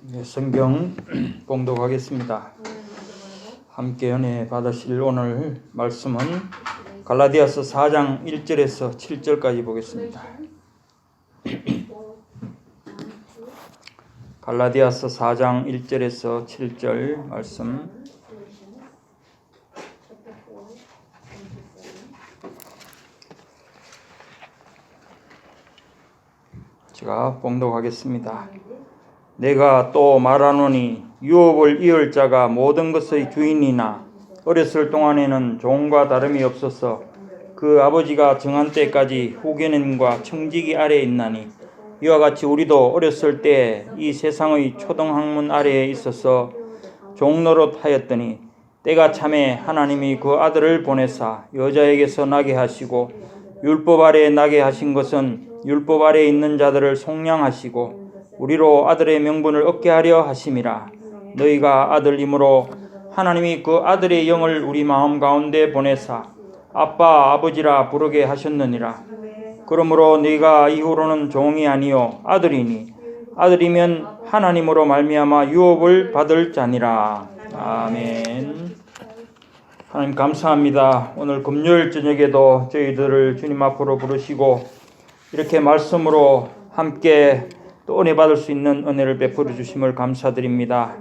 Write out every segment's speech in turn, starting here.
네, 성경 봉독하겠습니다. 함께 은혜 받으실 오늘 말씀은 갈라디아서 4장 1절에서 7절까지 보겠습니다. 갈라디아서 4장 1절에서 7절 말씀. 제가 봉독하겠습니다. 내가 또 말하노니 유업을 이을 자가 모든 것의 주인이나 어렸을 동안에는 종과 다름이 없어서 그 아버지가 정한 때까지 후계님과 청지기 아래에 있나니 이와 같이 우리도 어렸을 때 이 세상의 초등학문 아래에 있어서 종노릇 하였더니 때가 참에 하나님이 그 아들을 보내사 여자에게서 나게 하시고 율법 아래에 나게 하신 것은 율법 아래에 있는 자들을 속량하시고 우리로 아들의 명분을 얻게 하려 하심이라. 너희가 아들이므로 하나님이 그 아들의 영을 우리 마음 가운데 보내사 아빠 아버지라 부르게 하셨느니라. 그러므로 너희가 이후로는 종이 아니요 아들이니 아들이면 하나님으로 말미암아 유업을 받을 자니라. 아멘. 하나님 감사합니다. 오늘 금요일 저녁에도 저희들을 주님 앞으로 부르시고 이렇게 말씀으로 함께 또 은혜 받을 수 있는 은혜를 베풀어 주심을 감사드립니다.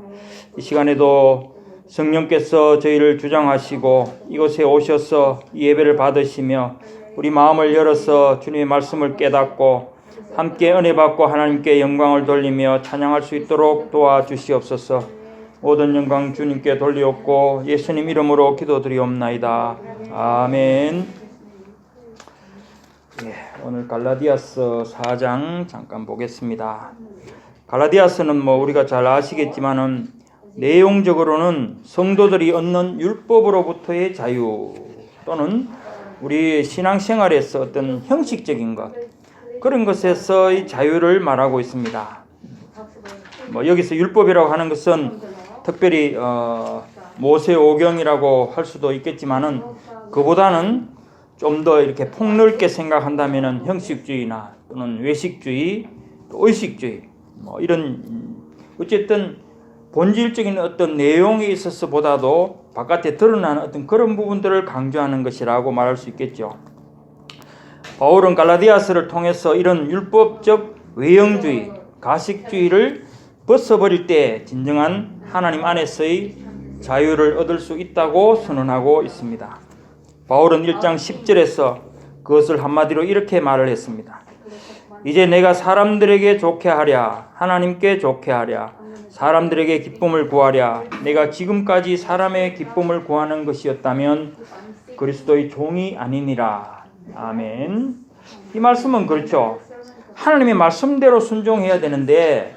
이 시간에도 성령께서 저희를 주장하시고 이곳에 오셔서 이 예배를 받으시며 우리 마음을 열어서 주님의 말씀을 깨닫고 함께 은혜 받고 하나님께 영광을 돌리며 찬양할 수 있도록 도와주시옵소서. 모든 영광 주님께 돌리옵고 예수님 이름으로 기도드리옵나이다. 아멘. 오늘 갈라디아서 4장 잠깐 보겠습니다. 갈라디아서는 우리가 잘 아시겠지만은 내용적으로는 성도들이 얻는 율법으로부터의 자유 또는 우리 신앙생활에서 어떤 형식적인 것 그런 것에서의 자유를 말하고 있습니다. 여기서 율법이라고 하는 것은 특별히 모세오경이라고 할 수도 있겠지만은 그보다는 좀 더 이렇게 폭넓게 생각한다면은 형식주의나 또는 외식주의, 또 의식주의 이런 어쨌든 본질적인 어떤 내용에 있어서보다도 바깥에 드러나는 어떤 그런 부분들을 강조하는 것이라고 말할 수 있겠죠. 바울은 갈라디아서를 통해서 이런 율법적 외형주의, 가식주의를 벗어버릴 때 진정한 하나님 안에서의 자유를 얻을 수 있다고 선언하고 있습니다. 바울은 1장 10절에서 그것을 한마디로 이렇게 말을 했습니다. 이제 내가 사람들에게 좋게 하랴 하나님께 좋게 하랴 사람들에게 기쁨을 구하랴 내가 지금까지 사람의 기쁨을 구하는 것이었다면 그리스도의 종이 아니니라. 아멘. 이 말씀은 그렇죠. 하나님의 말씀대로 순종해야 되는데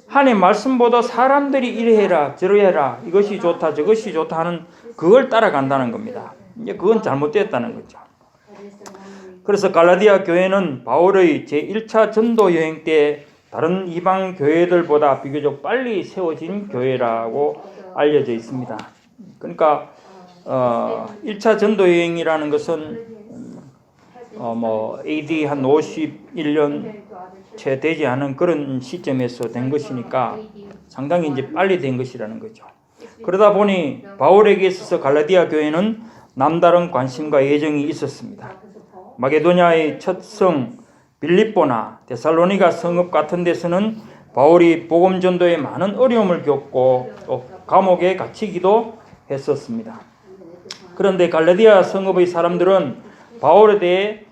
하나님의 말씀보다 사람들이 이래해라 저래해라 이것이 좋다 저것이 좋다 하는 그걸 따라간다는 겁니다. 이제 그건 잘못됐다는 거죠. 그래서 갈라디아 교회는 바울의 제1차 전도 여행 때 다른 이방 교회들보다 비교적 빨리 세워진 교회라고 알려져 있습니다. 그러니까 1차 전도 여행이라는 것은 AD 한 51년 채 되지 않은 그런 시점에서 된 것이니까 상당히 이제 빨리 된 것이라는 거죠. 그러다 보니 바울에게 있어서 갈라디아 교회는 남다른 관심과 예정이 있었습니다. 마게도냐의 첫 성 빌립보나 데살로니가 성읍 같은 데서는 바울이 복음 전도에 많은 어려움을 겪고 또 감옥에 갇히기도 했었습니다. 그런데 갈라디아 성읍의 사람들은 바울에 대해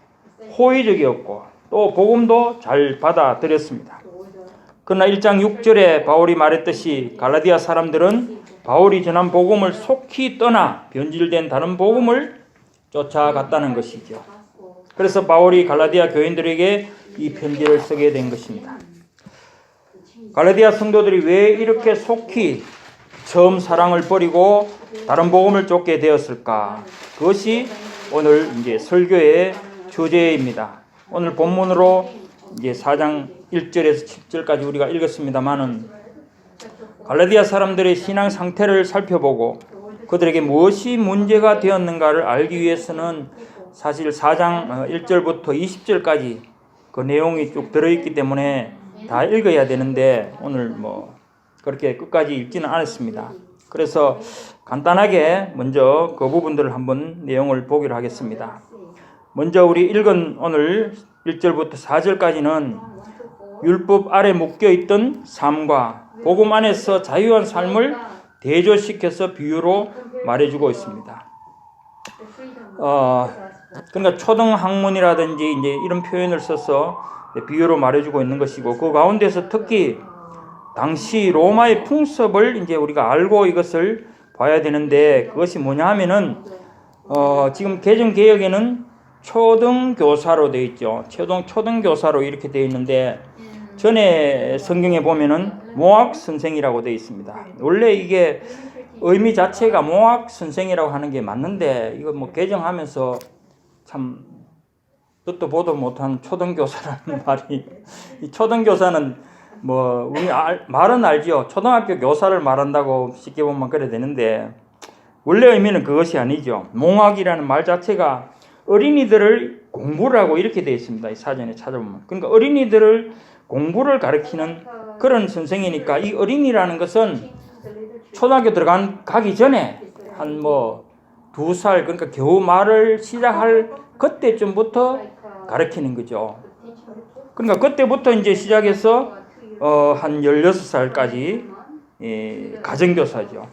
호의적이었고 또 복음도 잘 받아들였습니다. 그러나 1장 6절에 바울이 말했듯이 갈라디아 사람들은 바울이 전한 복음을 속히 떠나 변질된 다른 복음을 쫓아갔다는 것이죠. 그래서 바울이 갈라디아 교인들에게 이 편지를 쓰게 된 것입니다. 갈라디아 성도들이 왜 이렇게 속히 처음 사랑을 버리고 다른 복음을 쫓게 되었을까? 그것이 오늘 이제 설교의 주제입니다. 오늘 본문으로 이제 4장 1절에서 10절까지 우리가 읽었습니다만은 갈라디아 사람들의 신앙 상태를 살펴보고 그들에게 무엇이 문제가 되었는가를 알기 위해서는 사실 4장 1절부터 20절까지 그 내용이 쭉 들어있기 때문에 다 읽어야 되는데 오늘 그렇게 끝까지 읽지는 않았습니다. 그래서 간단하게 먼저 그 부분들을 한번 내용을 보기로 하겠습니다. 먼저 우리 읽은 오늘 1절부터 4절까지는 율법 아래 묶여있던 삶과 복음 안에서 자유한 삶을 대조시켜서 비유로 말해주고 있습니다. 그러니까 초등학문이라든지 이제 이런 표현을 써서 비유로 말해주고 있는 것이고, 그 가운데서 특히 당시 로마의 풍습을 이제 우리가 알고 이것을 봐야 되는데, 그것이 뭐냐 하면은 지금 개정개혁에는 초등교사로 되어 있죠. 초등교사로 이렇게 되어 있는데, 전에 성경에 보면은 몽학 선생이라고 되어 있습니다. 원래 이게 의미 자체가 몽학 선생이라고 하는 게 맞는데, 이거 뭐 개정하면서 참 뜻도 보도 못한 초등교사라는 말이, 이 초등교사는 뭐 우리 말은 알죠. 초등학교 교사를 말한다고 쉽게 보면 그래 되는데, 원래 의미는 그것이 아니죠. 몽학이라는 말 자체가 어린이들을 공부를 하고 이렇게 되어 있습니다. 이 사전에 찾아보면. 그러니까 어린이들을 공부를 가르치는 그런 선생이니까, 이 어린이라는 것은 초등학교 가기 전에 한 뭐 2살, 그러니까 겨우 말을 시작할 그때쯤부터 가르치는 거죠. 그러니까 그때부터 이제 시작해서 한 16살까지 가정교사죠.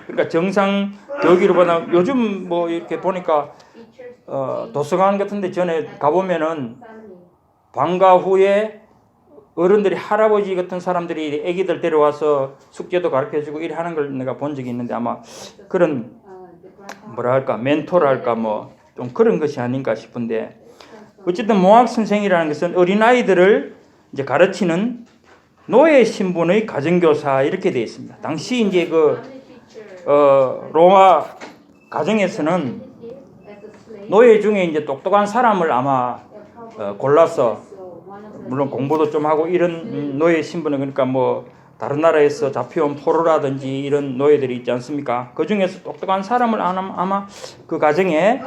그러니까 정상 교육으로보다 요즘 뭐 이렇게 보니까 도서관 같은데 전에 가보면은 방과 후에 어른들이 할아버지 같은 사람들이 애기들 데려와서 숙제도 가르쳐주고 이래 하는 걸 내가 본 적이 있는데, 아마 그런 뭐랄까 멘토랄까 뭐 좀 그런 것이 아닌가 싶은데, 어쨌든 몽학 선생이라는 것은 어린아이들을 이제 가르치는 노예 신분의 가정교사 이렇게 되어 있습니다. 당시 이제 그 로마 가정에서는 노예 중에 이제 똑똑한 사람을 아마 골라서, 물론 공부도 좀 하고 이런 노예 신분은, 그러니까 뭐 다른 나라에서 잡혀온 포로라든지 이런 노예들이 있지 않습니까? 그 중에서 똑똑한 사람을 아마 그 가정에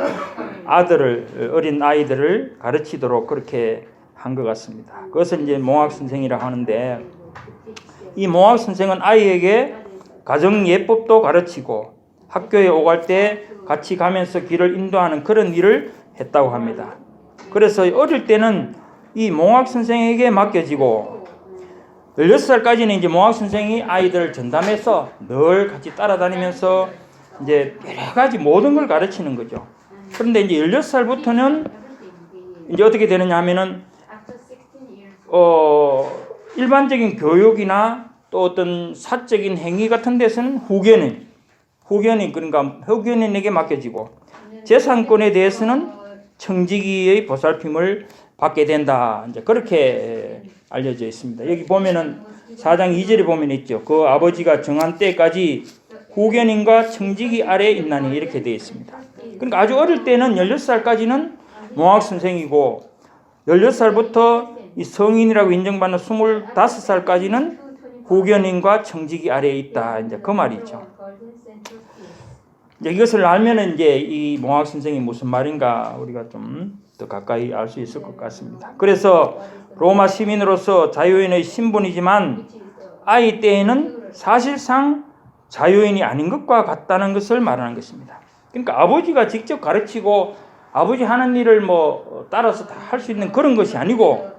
어린 아이들을 가르치도록 그렇게 한 것 같습니다. 그것을 이제 몽학 선생이라고 하는데, 이 몽학 선생은 아이에게 가정 예법도 가르치고 학교에 오갈 때 같이 가면서 길을 인도하는 그런 일을 했다고 합니다. 그래서 어릴 때는 이 몽학 선생에게 맡겨지고, 16살까지는 이제 몽학 선생이 아이들을 전담해서 늘 같이 따라다니면서 이제 여러 가지 모든 걸 가르치는 거죠. 그런데 이제 16살부터는 이제 어떻게 되느냐 하면은 일반적인 교육이나 또 어떤 사적인 행위 같은 데서는 후견인 그러니까 후견인에게 맡겨지고, 재산권에 대해서는 청지기의 보살핌을 받게 된다. 이제 그렇게 알려져 있습니다. 여기 보면은 4장 2절에 보면 있죠. 그 아버지가 정한 때까지 후견인과 청지기 아래에 있나니 이렇게 되어 있습니다. 그러니까 아주 어릴 때는 16살까지는 몽학 선생이고, 16살부터 이 성인이라고 인정받는 25살까지는 후견인과 청지기 아래에 있다. 이제 그 말이죠. 이제 이것을 알면은 이제 이 몽학 선생이 무슨 말인가 우리가 좀 더 가까이 알 수 있을 것 같습니다. 그래서 로마 시민으로서 자유인의 신분이지만 아이 때에는 사실상 자유인이 아닌 것과 같다는 것을 말하는 것입니다. 그러니까 아버지가 직접 가르치고 아버지 하는 일을 뭐 따라서 다 할 수 있는 그런 것이 아니고,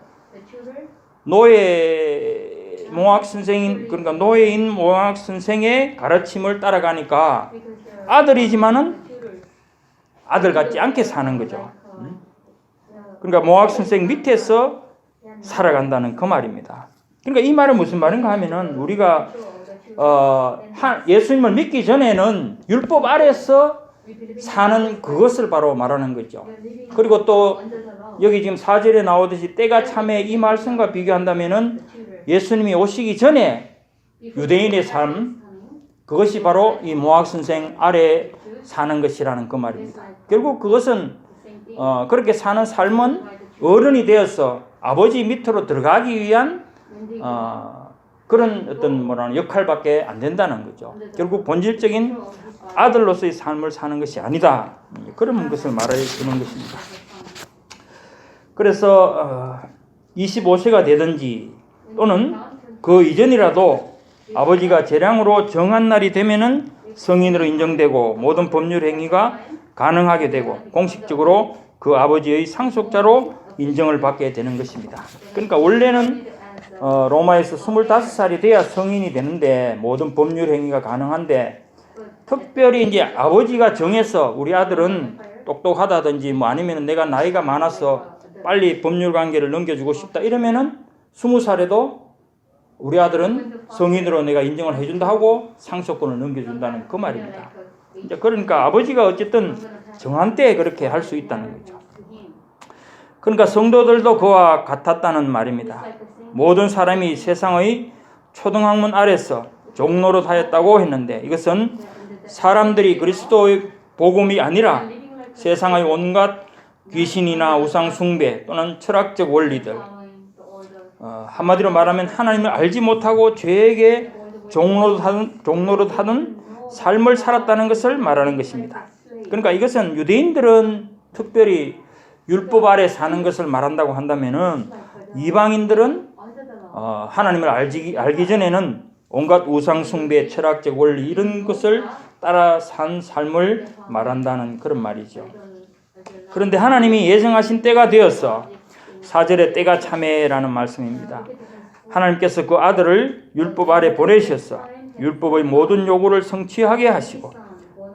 몽학 선생인, 그러니까 노예인 몽학 선생의 가르침을 따라가니까 아들이지만은 아들 같지 않게 사는 거죠. 그러니까 몽학 선생 밑에서 살아간다는 그 말입니다. 그러니까 이 말은 무슨 말인가 하면은, 우리가 예수님을 믿기 전에는 율법 아래서 사는 그것을 바로 말하는 거죠. 그리고 또 여기 지금 4절에 나오듯이 때가 참에 이 말씀과 비교한다면은 예수님이 오시기 전에 유대인의 삶, 그것이 바로 이 몽학 선생 아래 사는 것이라는 그 말입니다. 결국 그것은 그렇게 사는 삶은 어른이 되어서 아버지 밑으로 들어가기 위한 그런 어떤 역할밖에 안 된다는 거죠. 결국 본질적인 아들로서의 삶을 사는 것이 아니다. 그런 것을 말해 주는 것입니다. 그래서 25세가 되든지 또는 그 이전이라도 아버지가 재량으로 정한 날이 되면은 성인으로 인정되고 모든 법률 행위가 가능하게 되고 공식적으로 그 아버지의 상속자로 인정을 받게 되는 것입니다. 그러니까 원래는 로마에서 25살이 돼야 성인이 되는데 모든 법률 행위가 가능한데 특별히 이제 아버지가 정해서 우리 아들은 똑똑하다든지 뭐 아니면 내가 나이가 많아서 빨리 법률 관계를 넘겨주고 싶다 이러면은 20살에도 우리 아들은 성인으로 내가 인정을 해준다 하고 상속권을 넘겨준다는 그 말입니다. 이제 그러니까 아버지가 어쨌든 정한 때에 그렇게 할 수 있다는 거죠. 그러니까 성도들도 그와 같았다는 말입니다. 모든 사람이 세상의 초등학문 아래서 종노릇하였다고 했는데 이것은 사람들이 그리스도의 복음이 아니라 세상의 온갖 귀신이나 우상 숭배 또는 철학적 원리들 한마디로 말하면 하나님을 알지 못하고 죄에게 종노릇하는 삶을 살았다는 것을 말하는 것입니다. 그러니까 이것은 유대인들은 특별히 율법 아래 사는 것을 말한다고 한다면은 이방인들은 하나님을 알기 전에는 온갖 우상 숭배, 철학적 원리 이런 것을 따라 산 삶을 말한다는 그런 말이죠. 그런데 하나님이 예정하신 때가 되어서 4절에 때가 참에라는 말씀입니다. 하나님께서 그 아들을 율법 아래 보내셔서 율법의 모든 요구를 성취하게 하시고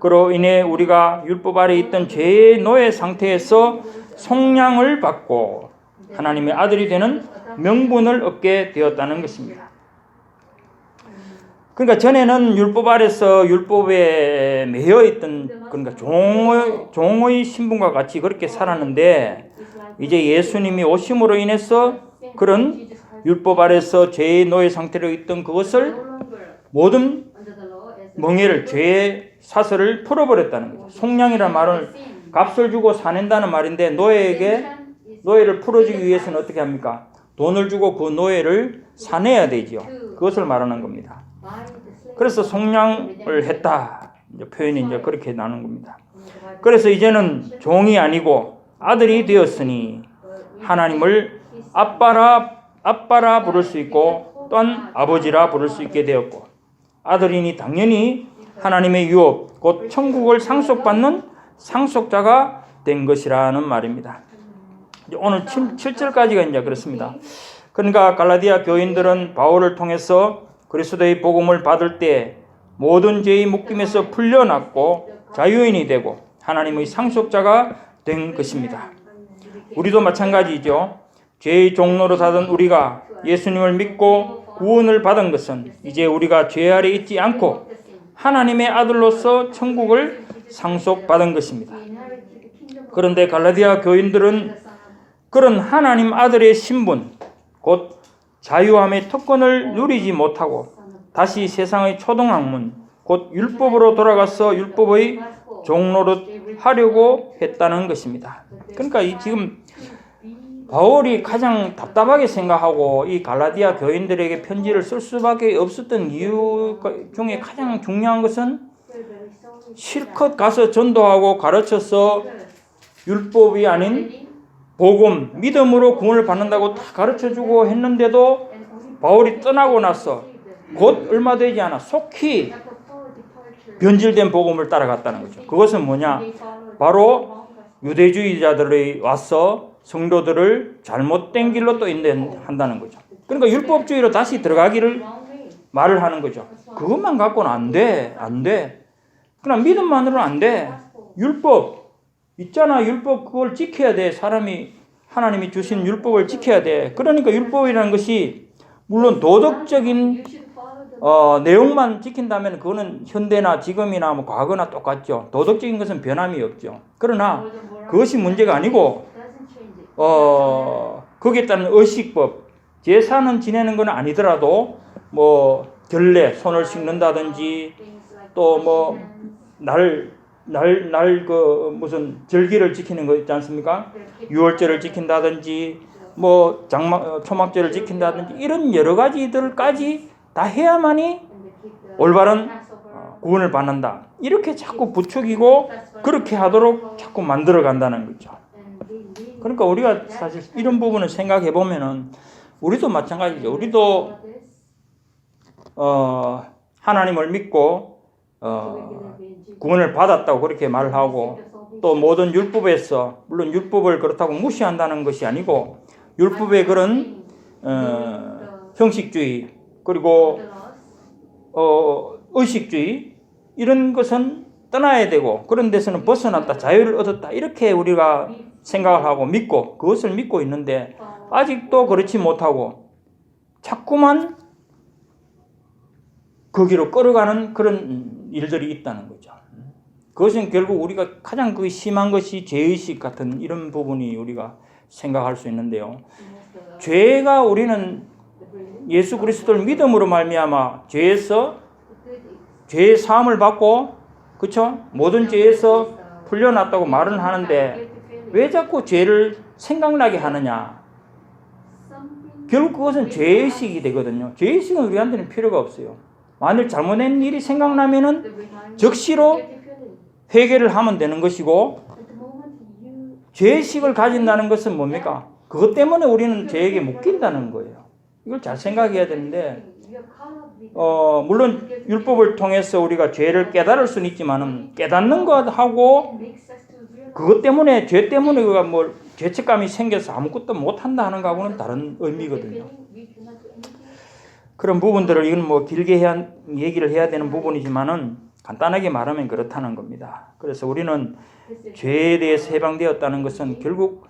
그로 인해 우리가 율법 아래 있던 죄의 노예 상태에서 속량을 받고 하나님의 아들이 되는 명분을 얻게 되었다는 것입니다. 그러니까 전에는 율법 아래서 율법에 매여 있던 그러니까 종의 신분과 같이 그렇게 살았는데 이제 예수님이 오심으로 인해서 그런 율법 아래서 죄의 노예 상태로 있던 그것을 모든 멍에를 죄의 사슬을 풀어버렸다는 거죠. 속량이라는 말은 값을 주고 사낸다는 말인데 노예를 풀어주기 위해서는 어떻게 합니까? 돈을 주고 그 노예를 사내야 되죠. 그것을 말하는 겁니다. 그래서 속량을 했다. 이제 표현이 이제 그렇게 나는 겁니다. 그래서 이제는 종이 아니고 아들이 되었으니 하나님을 아빠라 부를 수 있고 또한 아버지라 부를 수 있게 되었고 아들이니 당연히 하나님의 유업 곧 천국을 상속받는 상속자가 된 것이라는 말입니다. 오늘 7절까지가 이제 그렇습니다. 그러니까 갈라디아 교인들은 바울을 통해서 그리스도의 복음을 받을 때 모든 죄의 묶임에서 풀려났고 자유인이 되고 하나님의 상속자가 된 것입니다. 우리도 마찬가지죠. 죄의 종로로 사던 우리가 예수님을 믿고 구원을 받은 것은 이제 우리가 죄 아래 있지 않고 하나님의 아들로서 천국을 상속받은 것입니다. 그런데 갈라디아 교인들은 그런 하나님 아들의 신분, 곧 자유함의 특권을 누리지 못하고 다시 세상의 초등학문, 곧 율법으로 돌아가서 율법의 종노릇 하려고 했다는 것입니다. 그러니까 지금 바울이 가장 답답하게 생각하고 이 갈라디아 교인들에게 편지를 쓸 수밖에 없었던 이유 중에 가장 중요한 것은 실컷 가서 전도하고 가르쳐서 율법이 아닌 복음, 믿음으로 구원을 받는다고 다 가르쳐주고 했는데도 바울이 떠나고 나서 곧 얼마 되지 않아 속히 변질된 복음을 따라갔다는 거죠. 그것은 뭐냐? 바로 유대주의자들이 와서 성도들을 잘못된 길로 또 인도한다는 거죠. 그러니까 율법주의로 다시 들어가기를 말을 하는 거죠. 그것만 갖고는 안 돼. 그냥 믿음만으로는 안 돼. 율법 있잖아. 율법 그걸 지켜야 돼. 사람이 하나님이 주신 율법을 지켜야 돼. 그러니까 율법이라는 것이 물론 도덕적인 내용만 지킨다면 그거는 현대나 지금이나 뭐 과거나 똑같죠. 도덕적인 것은 변함이 없죠. 그러나 그것이 문제가 아니고 거기에 따른 의식법, 제사는 지내는 건 아니더라도 뭐 결례, 손을 씻는다든지 또 뭐 무슨 절기를 지키는 거 있지 않습니까? 유월절을 지킨다든지 뭐 초막절을 지킨다든지 이런 여러 가지들까지 다 해야만이 올바른 구원을 받는다. 이렇게 자꾸 부추기고 그렇게 하도록 자꾸 만들어 간다는 거죠. 그러니까 우리가 사실 이런 부분을 생각해 보면은 우리도 마찬가지죠. 우리도 하나님을 믿고 구원을 받았다고 그렇게 말을 하고 또 모든 율법에서 물론 율법을 그렇다고 무시한다는 것이 아니고 율법의 그런 형식주의 그리고 의식주의 이런 것은 떠나야 되고 그런 데서는 벗어났다 자유를 얻었다 이렇게 우리가 생각을 하고 믿고 그것을 믿고 있는데 아직도 그렇지 못하고 자꾸만 거기로 끌어가는 그런 일들이 있다는 거죠. 그것은 결국 우리가 가장 그 심한 것이 죄의식 같은 이런 부분이 우리가 생각할 수 있는데요. 죄가 우리는 예수 그리스도를 믿음으로 말미암아 죄의 사함을 받고 그렇죠? 모든 죄에서 풀려났다고 말은 하는데 왜 자꾸 죄를 생각나게 하느냐? 결국 그것은 죄의식이 되거든요. 죄의식은 우리한테는 필요가 없어요. 만일 잘못된 일이 생각나면은 즉시로 회개를 하면 되는 것이고 죄의식을 가진다는 것은 뭡니까? 그것 때문에 우리는 죄에게 묶인다는 거예요. 이걸 잘 생각해야 되는데 물론 율법을 통해서 우리가 죄를 깨달을 수는 있지만은 깨닫는 것하고 그것 때문에 죄 때문에 우리가 뭐 죄책감이 생겨서 아무것도 못한다 하는 거하고는 다른 의미거든요. 그런 부분들을 이건 뭐 길게 얘기를 해야 되는 부분이지만은 간단하게 말하면 그렇다는 겁니다. 그래서 우리는 죄에 대해서 해방되었다는 것은 결국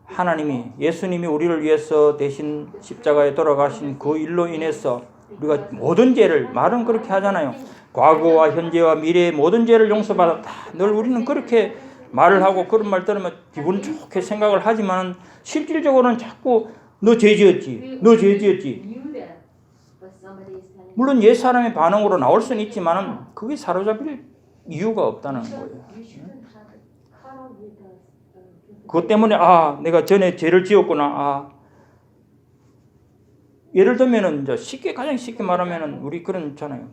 하나님이 예수님이 우리를 위해서 대신 십자가에 돌아가신 그 일로 인해서 우리가 모든 죄를 말은 그렇게 하잖아요. 과거와 현재와 미래의 모든 죄를 용서받았다. 늘 우리는 그렇게 말을 하고 그런 말 들으면 기분 좋게 생각을 하지만 실질적으로는 자꾸 너 죄 지었지. 너 죄 지었지. 물론 옛사람의 반응으로 나올 수는 있지만 그게 사로잡힐 이유가 없다는 거예요. 그것 때문에 내가 전에 죄를 지었구나. 예를 들면은 이제 가장 쉽게 말하면은 우리 그런 있잖아요.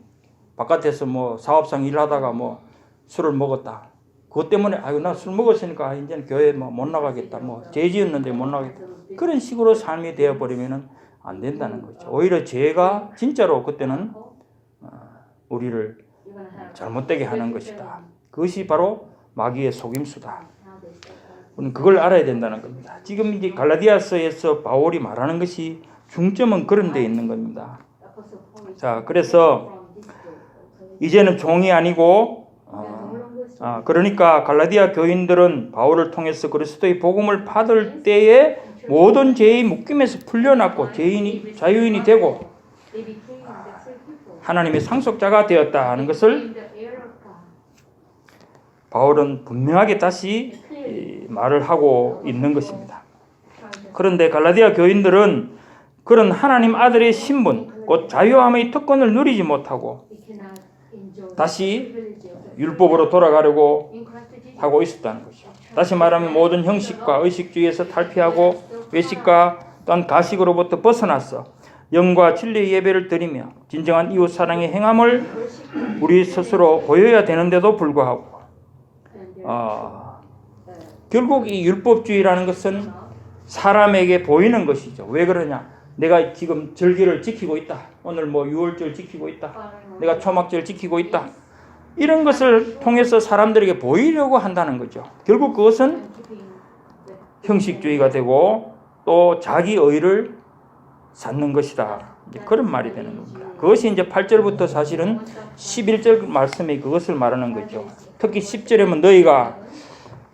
바깥에서 뭐 사업상 일하다가 뭐 술을 먹었다. 그것 때문에 나 술 먹었으니까 이제는 교회 뭐 못 나가겠다. 뭐 죄 지었는데 못 나가겠다. 그런 식으로 삶이 되어 버리면은 안 된다는 거죠. 오히려 죄가 진짜로 그때는 우리를 잘못되게 하는 것이다. 그것이 바로 마귀의 속임수다. 우리는 그걸 알아야 된다는 겁니다. 지금 이제 갈라디아서에서 바울이 말하는 것이 중점은 그런 데 있는 겁니다. 자, 그래서 이제는 종이 아니고 그러니까 갈라디아 교인들은 바울을 통해서 그리스도의 복음을 받을 때에 모든 죄의 묶임에서 풀려났고 자유인이 되고 하나님의 상속자가 되었다 하는 것을 바울은 분명하게 다시 말을 하고 있는 것입니다. 그런데 갈라디아 교인들은 그런 하나님 아들의 신분, 곧 자유함의 특권을 누리지 못하고 다시 율법으로 돌아가려고 하고 있었다는 것이죠. 다시 말하면 모든 형식과 의식주의에서 탈피하고 외식과 또한 가식으로부터 벗어났어 영과 진리의 예배를 드리며 진정한 이웃 사랑의 행함을 우리 스스로 보여야 되는데도 불구하고 결국 이 율법주의라는 것은 사람에게 보이는 것이죠. 왜 그러냐? 내가 지금 절기를 지키고 있다. 오늘 뭐 6월절 지키고 있다. 내가 초막절 지키고 있다. 이런 것을 통해서 사람들에게 보이려고 한다는 거죠. 결국 그것은 형식주의가 되고 또 자기 의를 쌓는 것이다. 이제 그런 말이 되는 겁니다. 그것이 이제 8절부터 사실은 11절 말씀에 그것을 말하는 거죠. 특히 10절에 보면 너희가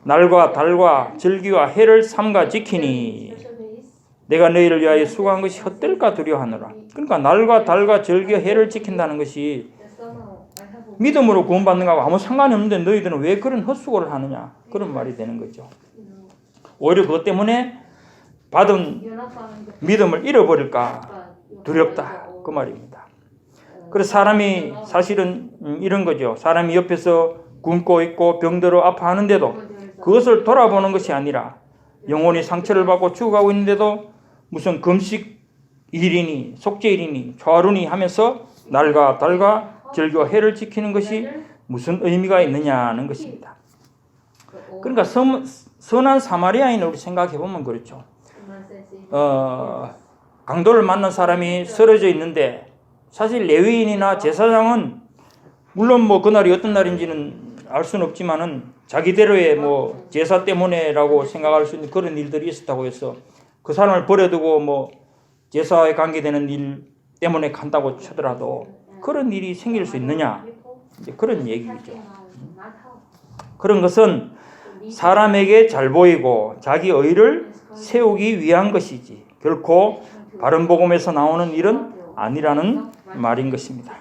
날과 달과 절기와 해를 삼가 지키니 내가 너희를 위하여 수고한 것이 헛될까 두려워하노라. 그러니까 날과 달과 절기와 해를 지킨다는 것이 믿음으로 구원받는 거하고 아무 상관이 없는데 너희들은 왜 그런 헛수고를 하느냐. 그런 말이 되는 거죠. 오히려 그것 때문에 받은 믿음을 잃어버릴까 두렵다. 그 말입니다. 그래서 사람이 사실은 이런 거죠. 사람이 옆에서 굶고 있고 병들어 아파하는데도 그것을 돌아보는 것이 아니라 영혼이 상처를 받고 죽어가고 있는데도 무슨 금식 일이니 속죄일이니 초하루니 하면서 날과 달과 절기와 해를 지키는 것이 무슨 의미가 있느냐는 것입니다. 그러니까 선한 사마리아인을 우리 생각해 보면 그렇죠. 강도를 만난 사람이 쓰러져 있는데 사실 레위인이나 제사장은 물론 뭐 그날이 어떤 날인지는 알 수는 없지만은 자기대로의 뭐 제사 때문에라고 생각할 수 있는 그런 일들이 있었다고 해서 그 사람을 버려두고 뭐 제사에 관계되는 일 때문에 간다고 치더라도 그런 일이 생길 수 있느냐, 이제 그런 얘기죠. 그런 것은 사람에게 잘 보이고 자기 의를 세우기 위한 것이지 결코 바른 복음에서 나오는 일은 아니라는 말인 것입니다.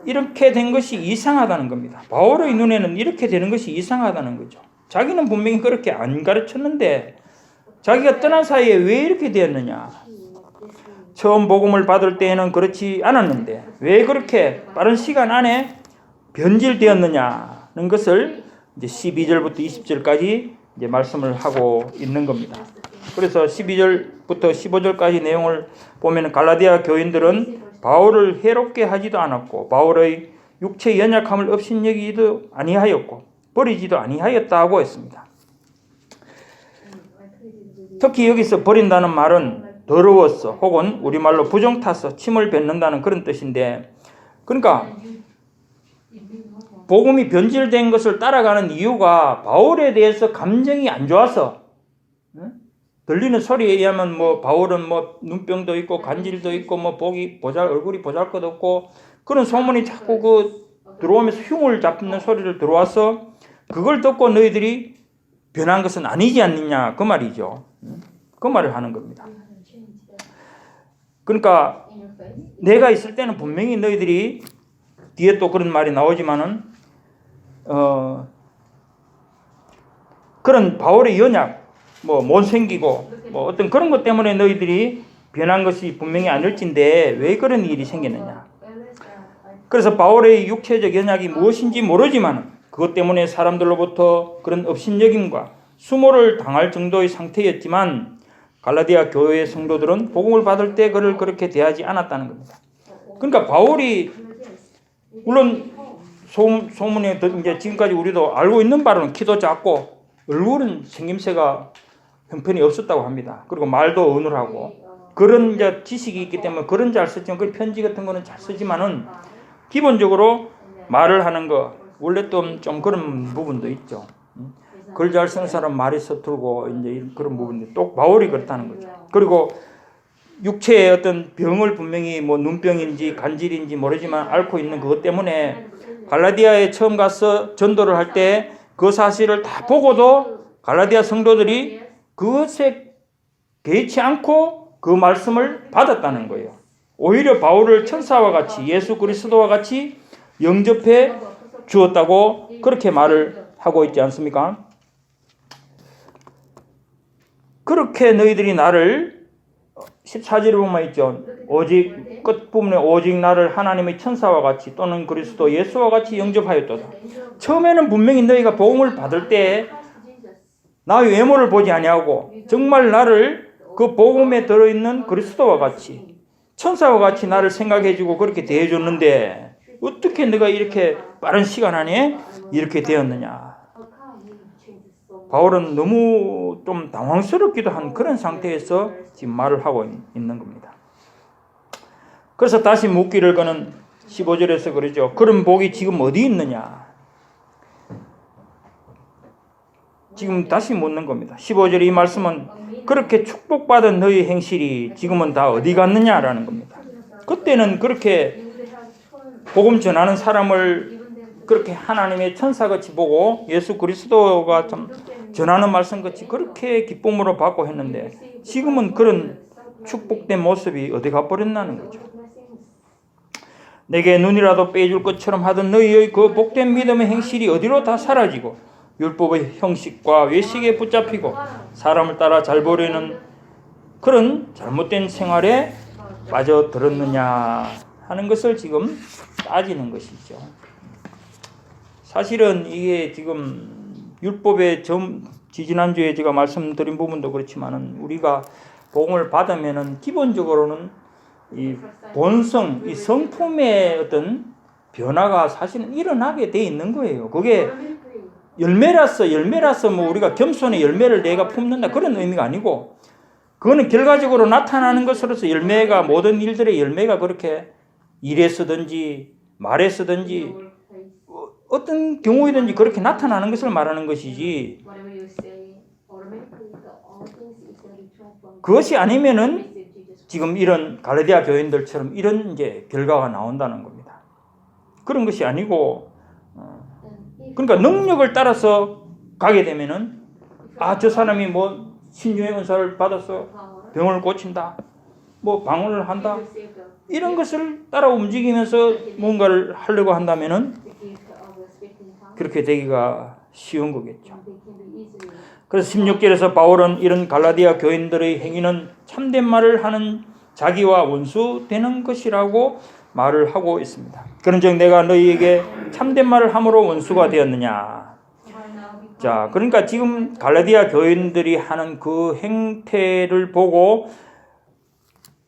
이렇게 된 것이 이상하다는 겁니다. 바울의 눈에는 이렇게 되는 것이 이상하다는 거죠. 자기는 분명히 그렇게 안 가르쳤는데 자기가 떠난 사이에 왜 이렇게 되었느냐. 처음 복음을 받을 때에는 그렇지 않았는데 왜 그렇게 빠른 시간 안에 변질되었느냐는 것을 이제 12절부터 20절까지 이제 말씀을 하고 있는 겁니다. 그래서 12절부터 15절까지 내용을 보면 갈라디아 교인들은 바울을 해롭게 하지도 않았고 바울의 육체 연약함을 업신여기지도 아니하였고 버리지도 아니하였다고 했습니다. 특히 여기서 버린다는 말은 더러웠어 혹은 우리말로 부정타서 침을 뱉는다는 그런 뜻인데 그러니까 복음이 변질된 것을 따라가는 이유가 바울에 대해서 감정이 안 좋아서 들리는 소리에 의하면 뭐 바울은 뭐 눈병도 있고 간질도 있고 뭐 얼굴이 보잘것없고 그런 소문이 자꾸 그 들어오면서 흉을 잡는 소리를 들어와서 그걸 듣고 너희들이 변한 것은 아니지 않느냐 그 말이죠. 그 말을 하는 겁니다. 그러니까 내가 있을 때는 분명히 너희들이 뒤에 또 그런 말이 나오지만은 그런 바울의 연약 뭐 못생기고 뭐 어떤 그런 것 때문에 너희들이 변한 것이 분명히 아닐진데 왜 그런 일이 생겼느냐. 그래서 바울의 육체적 연약이 무엇인지 모르지만 그것 때문에 사람들로부터 그런 업신여김과 수모를 당할 정도의 상태였지만 갈라디아 교회의 성도들은 복음을 받을 때 그를 그렇게 대하지 않았다는 겁니다. 그러니까 바울이 물론 소문에 이제 지금까지 우리도 알고 있는 바로는 키도 작고 얼굴은 생김새가 형편이 없었다고 합니다. 그리고 말도 어눌하고 그런 이제 지식이 있기 때문에 그런 잘 쓰지만 그 편지 같은 거는 잘 쓰지만은 기본적으로 말을 하는 거 원래 좀 그런 부분도 있죠. 글 잘 쓰는 사람 말이 서툴고 이제 그런 부분이 또 바울이 그렇다는 거죠. 그리고 육체의 어떤 병을 분명히 뭐 눈병인지 간질인지 모르지만 앓고 있는 그것 때문에 갈라디아에 처음 가서 전도를 할 때 그 사실을 다 보고도 갈라디아 성도들이 그것에 개의치 않고 그 말씀을 받았다는 거예요. 오히려 바울을 천사와 같이 예수 그리스도와 같이 영접해 주었다고 그렇게 말을 하고 있지 않습니까? 그렇게 너희들이 나를 14절에 보면 있죠. 오직 끝부분에 오직 나를 하나님의 천사와 같이 또는 그리스도 예수와 같이 영접하였도다. 처음에는 분명히 너희가 복음을 받을 때 나의 외모를 보지 아니하고 정말 나를 그 복음에 들어있는 그리스도와 같이 천사와 같이 나를 생각해주고 그렇게 대해줬는데 어떻게 내가 이렇게 빠른 시간 안에 이렇게 되었느냐. 바울은 너무 좀 당황스럽기도 한 그런 상태에서 지금 말을 하고 있는 겁니다. 그래서 다시 묻기를 그는 15절에서 그러죠. 그런 복이 지금 어디 있느냐. 지금 다시 묻는 겁니다. 15절의 이 말씀은 그렇게 축복받은 너희 행실이 지금은 다 어디 갔느냐라는 겁니다. 그때는 그렇게 복음 전하는 사람을 그렇게 하나님의 천사같이 보고 예수 그리스도가 참 전하는 말씀같이 그렇게 기쁨으로 받고 했는데 지금은 그런 축복된 모습이 어디 가버렸나는 거죠. 내게 눈이라도 빼줄 것처럼 하던 너희의 그 복된 믿음의 행실이 어디로 다 사라지고 율법의 형식과 외식에 붙잡히고 사람을 따라 잘 보려는 그런 잘못된 생활에 빠져들었느냐 하는 것을 지금 따지는 것이죠. 사실은 이게 지금 율법의 지지난주에 제가 말씀드린 부분도 그렇지만은 우리가 복음을 받으면은 기본적으로는 이 본성, 이 성품의 어떤 변화가 사실은 일어나게 돼 있는 거예요. 그게 열매라서 뭐 우리가 겸손의 열매를 내가 품는다 그런 의미가 아니고 그거는 결과적으로 나타나는 것으로서 열매가 모든 일들의 열매가 그렇게 일에 쓰든지 말에 쓰든지 어떤 경우에든지 그렇게 나타나는 것을 말하는 것이지, 그것이 아니면은 지금 이런 갈라디아 교인들처럼 이런 이제 결과가 나온다는 겁니다. 그런 것이 아니고, 그러니까 능력을 따라서 가게 되면은 저 사람이 뭐 신유의 은사를 받아서 병을 고친다, 뭐 방언을 한다, 이런 것을 따라 움직이면서 뭔가를 하려고 한다면은 그렇게 되기가 쉬운 거겠죠. 그래서 16절에서 바울은 이런 갈라디아 교인들의 행위는 참된 말을 하는 자기와 원수 되는 것이라고 말을 하고 있습니다. 그런즉 내가 너희에게 참된 말을 함으로 원수가 되었느냐. 자, 그러니까 지금 갈라디아 교인들이 하는 그 행태를 보고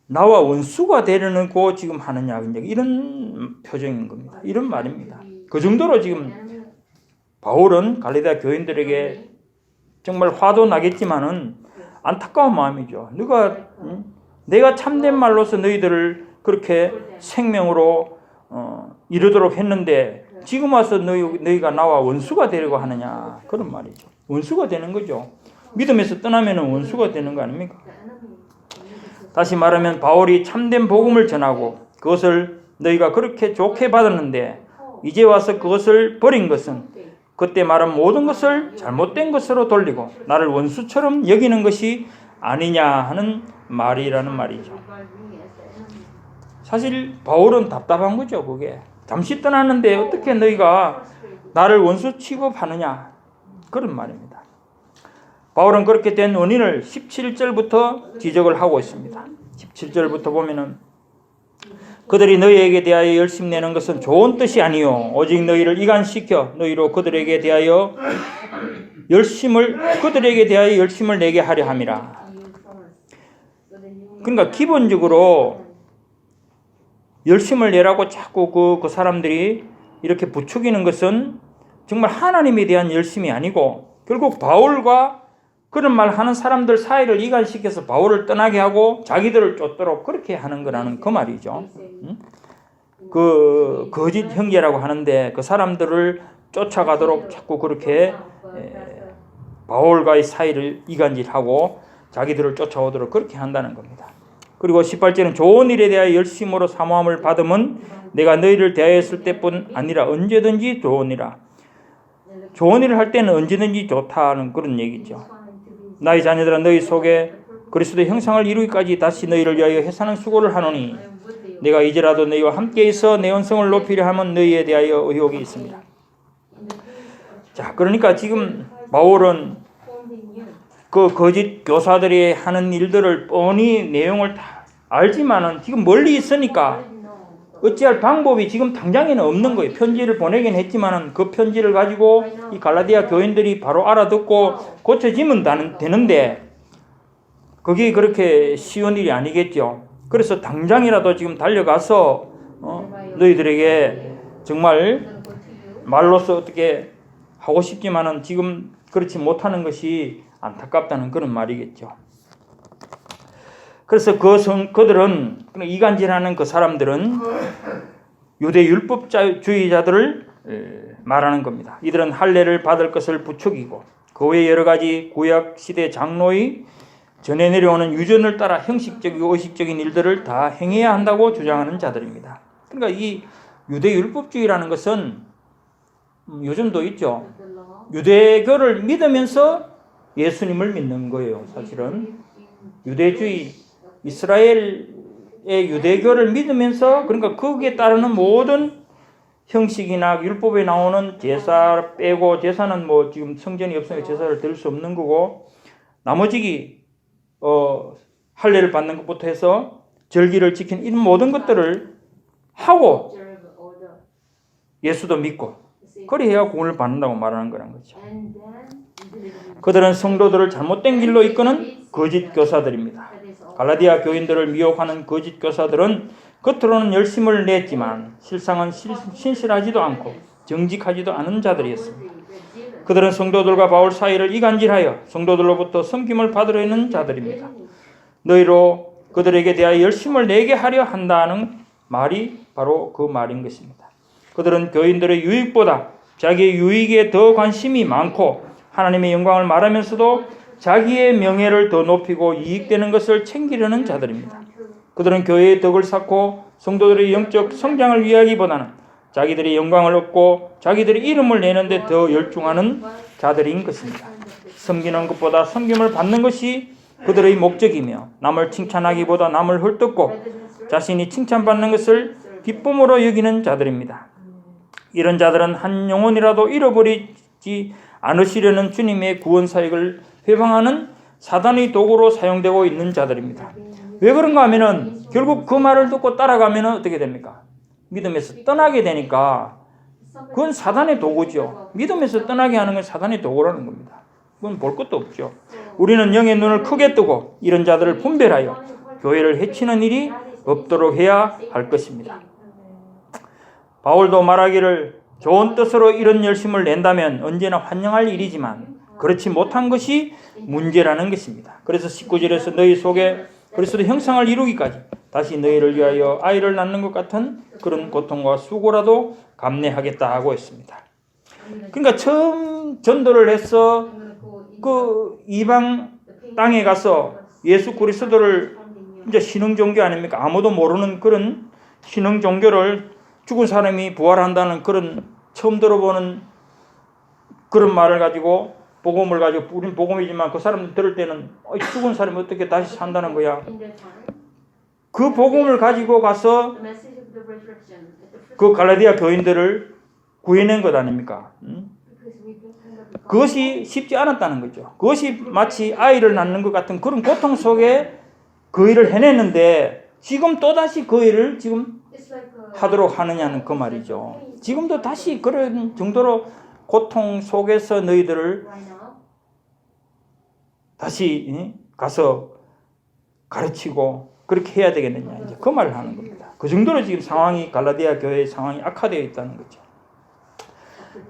나와 원수가 되려고 지금 하느냐, 이런 표정인 겁니다. 이런 말입니다. 그 정도로 지금 바울은 갈라디아 교인들에게 정말 화도 나겠지만은 안타까운 마음이죠. 내가 참된 말로서 너희들을 그렇게 생명으로 이르도록 했는데 지금 와서 너희가 나와 원수가 되려고 하느냐, 그런 말이죠. 원수가 되는 거죠. 믿음에서 떠나면 원수가 되는 거 아닙니까? 다시 말하면 바울이 참된 복음을 전하고 그것을 너희가 그렇게 좋게 받았는데 이제 와서 그것을 버린 것은 그때 말한 모든 것을 잘못된 것으로 돌리고 나를 원수처럼 여기는 것이 아니냐 하는 말이라는 말이죠. 사실 바울은 답답한 거죠. 그게 잠시 떠났는데 어떻게 너희가 나를 원수 취급하느냐, 그런 말입니다. 바울은 그렇게 된 원인을 17절부터 지적을 하고 있습니다. 17절부터 보면은 그들이 너희에게 대하여 열심 내는 것은 좋은 뜻이 아니요 오직 너희를 이간시켜 너희로 그들에게 대하여 열심을 내게 하려 함이라. 그러니까 기본적으로 열심을 내라고 자꾸 그 사람들이 이렇게 부추기는 것은 정말 하나님에 대한 열심이 아니고 결국 바울과 그런 말 하는 사람들 사이를 이간시켜서 바울을 떠나게 하고 자기들을 쫓도록 그렇게 하는 거라는 그 말이죠. 그 거짓 형제라고 하는데 그 사람들을 쫓아가도록 자꾸 그렇게 바울과의 사이를 이간질하고 자기들을 쫓아오도록 그렇게 한다는 겁니다. 그리고 18절은 좋은 일에 대하여 열심으로 사모함을 받음은 내가 너희를 대하였을 때뿐 아니라 언제든지 좋으니라. 좋은 일을 할 때는 언제든지 좋다는 그런 얘기죠. 나의 자녀들아 너희 속에 그리스도의 형상을 이루기까지 다시 너희를 위하여 해사는 수고를 하노니 내가 이제라도 너희와 함께 있어 내 언성을 높이려 하면 너희에 대하여 의혹이 있습니다. 자, 그러니까 지금 바울은 그 거짓 교사들이 하는 일들을 뻔히 내용을 다 알지만은 지금 멀리 있으니까 어찌할 방법이 지금 당장에는 없는 거예요. 편지를 보내긴 했지만은 그 편지를 가지고 이 갈라디아 교인들이 바로 알아듣고 고쳐지면 되는데 그게 그렇게 쉬운 일이 아니겠죠. 그래서 당장이라도 지금 달려가서 너희들에게 정말 말로서 어떻게 하고 싶지만은 지금 그렇지 못하는 것이 안타깝다는 그런 말이겠죠. 그래서 그들은 이간질하는 그 사람들은 유대 율법주의자들을 말하는 겁니다. 이들은 할례를 받을 것을 부추기고 그 외에 여러 가지 구약 시대 장로의 전해 내려오는 유전을 따라 형식적이고 의식적인 일들을 다 행해야 한다고 주장하는 자들입니다. 그러니까 이 유대 율법주의라는 것은 요즘도 있죠. 유대교를 믿으면서 예수님을 믿는 거예요. 사실은 유대주의, 이스라엘의 유대교를 믿으면서 그러니까 거기에 따르는 모든 형식이나 율법에 나오는 제사 빼고, 제사는 뭐 지금 성전이 없으니까 제사를 드릴 수 없는 거고, 나머지 할례를 받는 것부터 해서 절기를 지키는 이런 모든 것들을 하고 예수도 믿고 그래야 구원을 받는다고 말하는 거란 거죠. 그들은 성도들을 잘못된 길로 이끄는 거짓 교사들입니다. 갈라디아 교인들을 미혹하는 거짓 교사들은 겉으로는 열심을 냈지만 실상은 신실하지도 않고 정직하지도 않은 자들이었습니다. 그들은 성도들과 바울 사이를 이간질하여 성도들로부터 섬김을 받으려 하는 자들입니다. 너희로 그들에게 대하여 열심을 내게 하려 한다는 말이 바로 그 말인 것입니다. 그들은 교인들의 유익보다 자기의 유익에 더 관심이 많고 하나님의 영광을 말하면서도 자기의 명예를 더 높이고 이익되는 것을 챙기려는 자들입니다. 그들은 교회의 덕을 쌓고 성도들의 영적 성장을 위하기보다는 자기들의 영광을 얻고 자기들의 이름을 내는 데 더 열중하는 자들인 것입니다. 섬기는 것보다 섬김을 받는 것이 그들의 목적이며 남을 칭찬하기보다 남을 헐뜯고 자신이 칭찬받는 것을 기쁨으로 여기는 자들입니다. 이런 자들은 한 영혼이라도 잃어버리지 않으시려는 주님의 구원 사역을 회방하는 사단의 도구로 사용되고 있는 자들입니다. 왜 그런가 하면은 결국 그 말을 듣고 따라가면은 어떻게 됩니까? 믿음에서 떠나게 되니까 그건 사단의 도구죠. 믿음에서 떠나게 하는 건 사단의 도구라는 겁니다. 그건 볼 것도 없죠. 우리는 영의 눈을 크게 뜨고 이런 자들을 분별하여 교회를 해치는 일이 없도록 해야 할 것입니다. 바울도 말하기를 좋은 뜻으로 이런 열심을 낸다면 언제나 환영할 일이지만 그렇지 못한 것이 문제라는 것입니다. 그래서 19절에서 너희 속에 그리스도의 형상을 이루기까지 다시 너희를 위하여 아이를 낳는 것 같은 그런 고통과 수고라도 감내하겠다 하고 있습니다. 그러니까 처음 전도를 해서 그 이방 땅에 가서 예수 그리스도를 이제 신흥 종교 아닙니까? 아무도 모르는 그런 신흥 종교를 죽은 사람이 부활한다는 그런 처음 들어보는 그런 말을 가지고 복음을 가지고 우린 복음이지만 그 사람들 들을 때는 죽은 사람이 어떻게 다시 산다는 거야. 그 복음을 가지고 가서 그 갈라디아 교인들을 구해낸 것 아닙니까? 그것이 쉽지 않았다는 거죠. 그것이 마치 아이를 낳는 것 같은 그런 고통 속에 그 일을 해냈는데 지금 또다시 그 일을 지금 하도록 하느냐는 그 말이죠. 지금도 다시 그런 정도로 고통 속에서 너희들을 다시 가서 가르치고 그렇게 해야 되겠느냐 이제 그 말을 하는 겁니다. 그 정도로 지금 상황이 갈라디아 교회의 상황이 악화되어 있다는 거죠.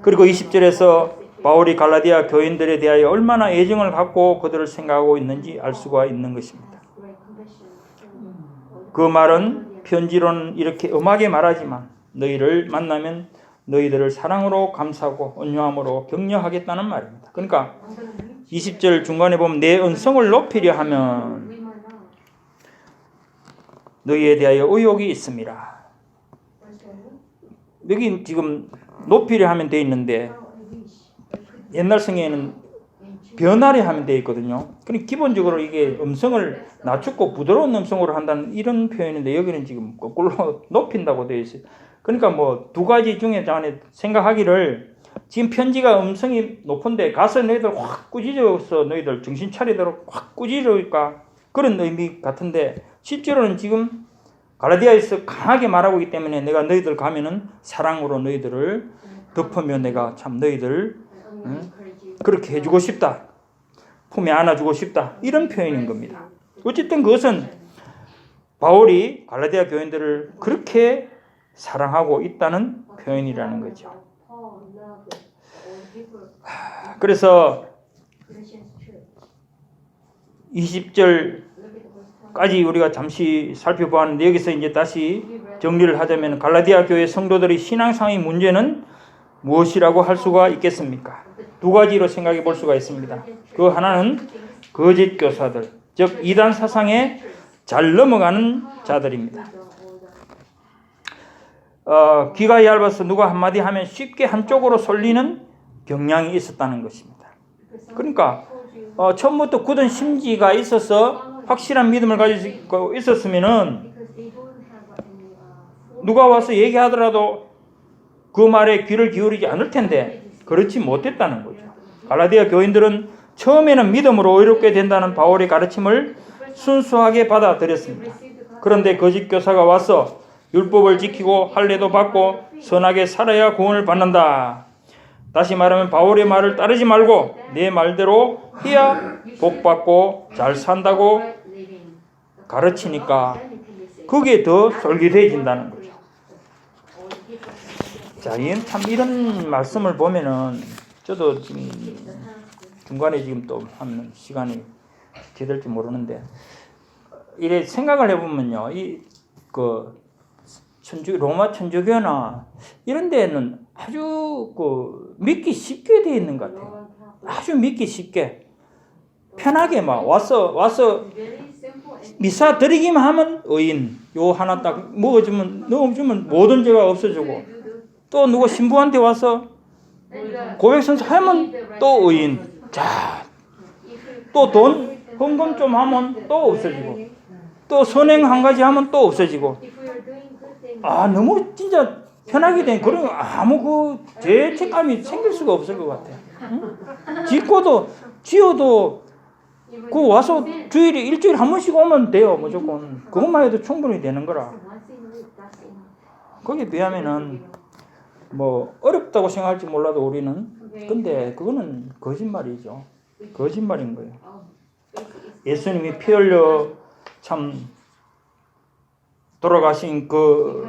그리고 20절에서 바울이 갈라디아 교인들에 대하여 얼마나 애정을 갖고 그들을 생각하고 있는지 알 수가 있는 것입니다. 그 말은 편지로는 이렇게 엄하게 말하지만 너희를 만나면 너희들을 사랑으로 감싸고 온유함으로 격려하겠다는 말입니다. 그러니까 20절 중간에 보면 내 언성을 높이려 하면 너희에 대하여 의욕이 있습니다. 여기 지금 높이려 하면 돼 있는데 옛날 성에는 변하려 하면 돼 있거든요. 그러니까 기본적으로 이게 음성을 낮추고 부드러운 음성으로 한다는 이런 표현인데 여기는 지금 거꾸로 높인다고 되어 있어요. 그러니까 뭐 두 가지 중에 안에 생각하기를 지금 편지가 음성이 높은데 가서 너희들 확 꾸짖어서 너희들 정신 차리도록 확 꾸짖을까 그런 의미 같은데 실제로는 지금 갈라디아에서 강하게 말하고 있기 때문에 내가 너희들 가면은 사랑으로 너희들을 덮으며 내가 참 너희들 그렇게 해주고 싶다. 품에 안아주고 싶다. 이런 표현인 겁니다. 어쨌든 그것은 바울이 갈라디아 교인들을 그렇게 사랑하고 있다는 표현이라는 거죠. 그래서 20절까지 우리가 잠시 살펴보았는데 여기서 이제 다시 정리를 하자면 갈라디아 교회 성도들의 신앙상의 문제는 무엇이라고 할 수가 있겠습니까? 두 가지로 생각해 볼 수가 있습니다. 그 하나는 거짓 교사들, 즉 이단 사상에 잘 넘어가는 자들입니다. 귀가 얇아서 누가 한마디 하면 쉽게 한쪽으로 쏠리는 경향이 있었다는 것입니다. 그러니까 처음부터 굳은 심지가 있어서 확실한 믿음을 가지고 있었으면은 누가 와서 얘기하더라도 그 말에 귀를 기울이지 않을 텐데 그렇지 못했다는 거죠. 갈라디아 교인들은 처음에는 믿음으로 의롭게 된다는 바울의 가르침을 순수하게 받아들였습니다. 그런데 거짓 교사가 와서 율법을 지키고 할례도 받고 선하게 살아야 구원을 받는다. 다시 말하면 바울의 말을 따르지 말고 내 말대로 해야 복받고 잘 산다고 가르치니까 그게 더 솔깃해진다는 거죠. 자, 참 이런 말씀을 보면은 저도 지금 중간에 지금 또 하면 시간이 어떻게 될지 모르는데 이래 생각을 해보면요, 로마 천주교나 이런 데는 아주 믿기 쉽게 되어 있는 것 같아요. 아주 믿기 쉽게 편하게 막 와서 미사 드리기만 하면 의인, 요 하나 딱 넣어주면 모든 죄가 없어지고, 또 누구 신부한테 와서 고백선서 하면 또 의인, 자, 또 돈 헌금 좀 하면 또 없어지고, 또 선행 한 가지 하면 또 없어지고, 너무 진짜 편하게 된 그런 아무 죄책감이 생길 수가 없을 것 같아요. 응? 지어도 와서 일주일에 한 번씩 오면 돼요. 무조건 그것만 해도 충분히 되는 거라. 거기에 비하면은 어렵다고 생각할지 몰라도 우리는, 근데 그거는 거짓말이죠. 거짓말인 거예요. 예수님이 피 흘려 참 돌아가신 그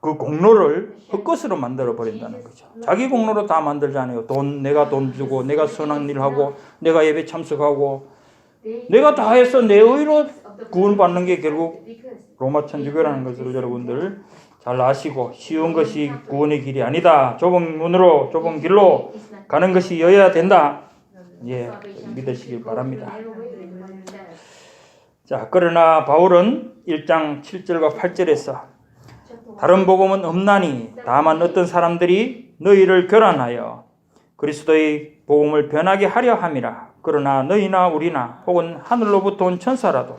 공로를 헛것으로 만들어 버린다는 거죠. 자기 공로로 다 만들잖아요. 내가 돈 주고, 내가 선한 일 하고, 내가 예배 참석하고, 내가 다 해서 내 의로 구원받는 게 결국 로마 천주교라는 것을 여러분들 잘 아시고, 쉬운 것이 구원의 길이 아니다. 좁은 문으로, 좁은 길로 가는 것이 여야 된다. 예, 믿으시길 바랍니다. 자, 그러나 바울은 1장 7절과 8절에서 다른 복음은 없나니 다만 어떤 사람들이 너희를 교란하여 그리스도의 복음을 변하게 하려 함이라. 그러나 너희나 우리나 혹은 하늘로부터 온 천사라도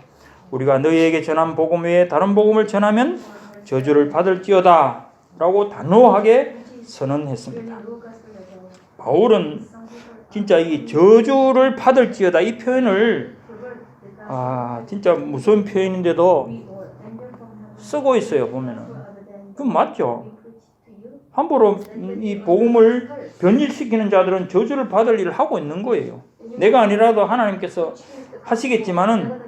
우리가 너희에게 전한 복음 외에 다른 복음을 전하면 저주를 받을지어다 라고 단호하게 선언했습니다. 바울은 진짜 이 저주를 받을지어다 이 표현을 진짜 무서운 표현인데도 쓰고 있어요. 보면은 그건 맞죠. 함부로 이 복음을 변질시키는 자들은 저주를 받을 일을 하고 있는 거예요. 내가 아니라도 하나님께서 하시겠지만은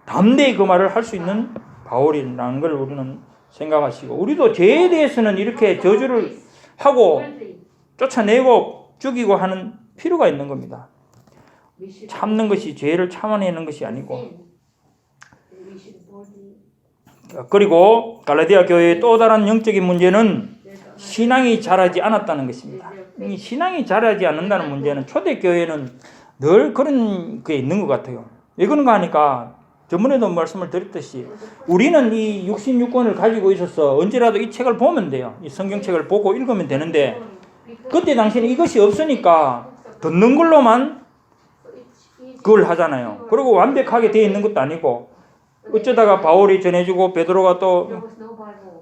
담대히 그 말을 할 수 있는 바울이라는 걸 우리는 생각하시고, 우리도 죄에 대해서는 이렇게 저주를 하고 쫓아내고 죽이고 하는 필요가 있는 겁니다. 참는 것이 죄를 참아내는 것이 아니고. 그리고 갈라디아 교회의 또 다른 영적인 문제는 신앙이 자라지 않았다는 것입니다. 이 신앙이 자라지 않는다는 문제는 초대교회는 늘 그런 게 있는 것 같아요. 왜 그런가 하니까 저번에도 말씀을 드렸듯이 우리는 이 66권을 가지고 있어서 언제라도 이 책을 보면 돼요. 이 성경책을 보고 읽으면 되는데, 그때 당시에는 이것이 없으니까 듣는 걸로만 그걸 하잖아요. 그리고 완벽하게 되어 있는 것도 아니고, 어쩌다가 바울이 전해주고 베드로가 또,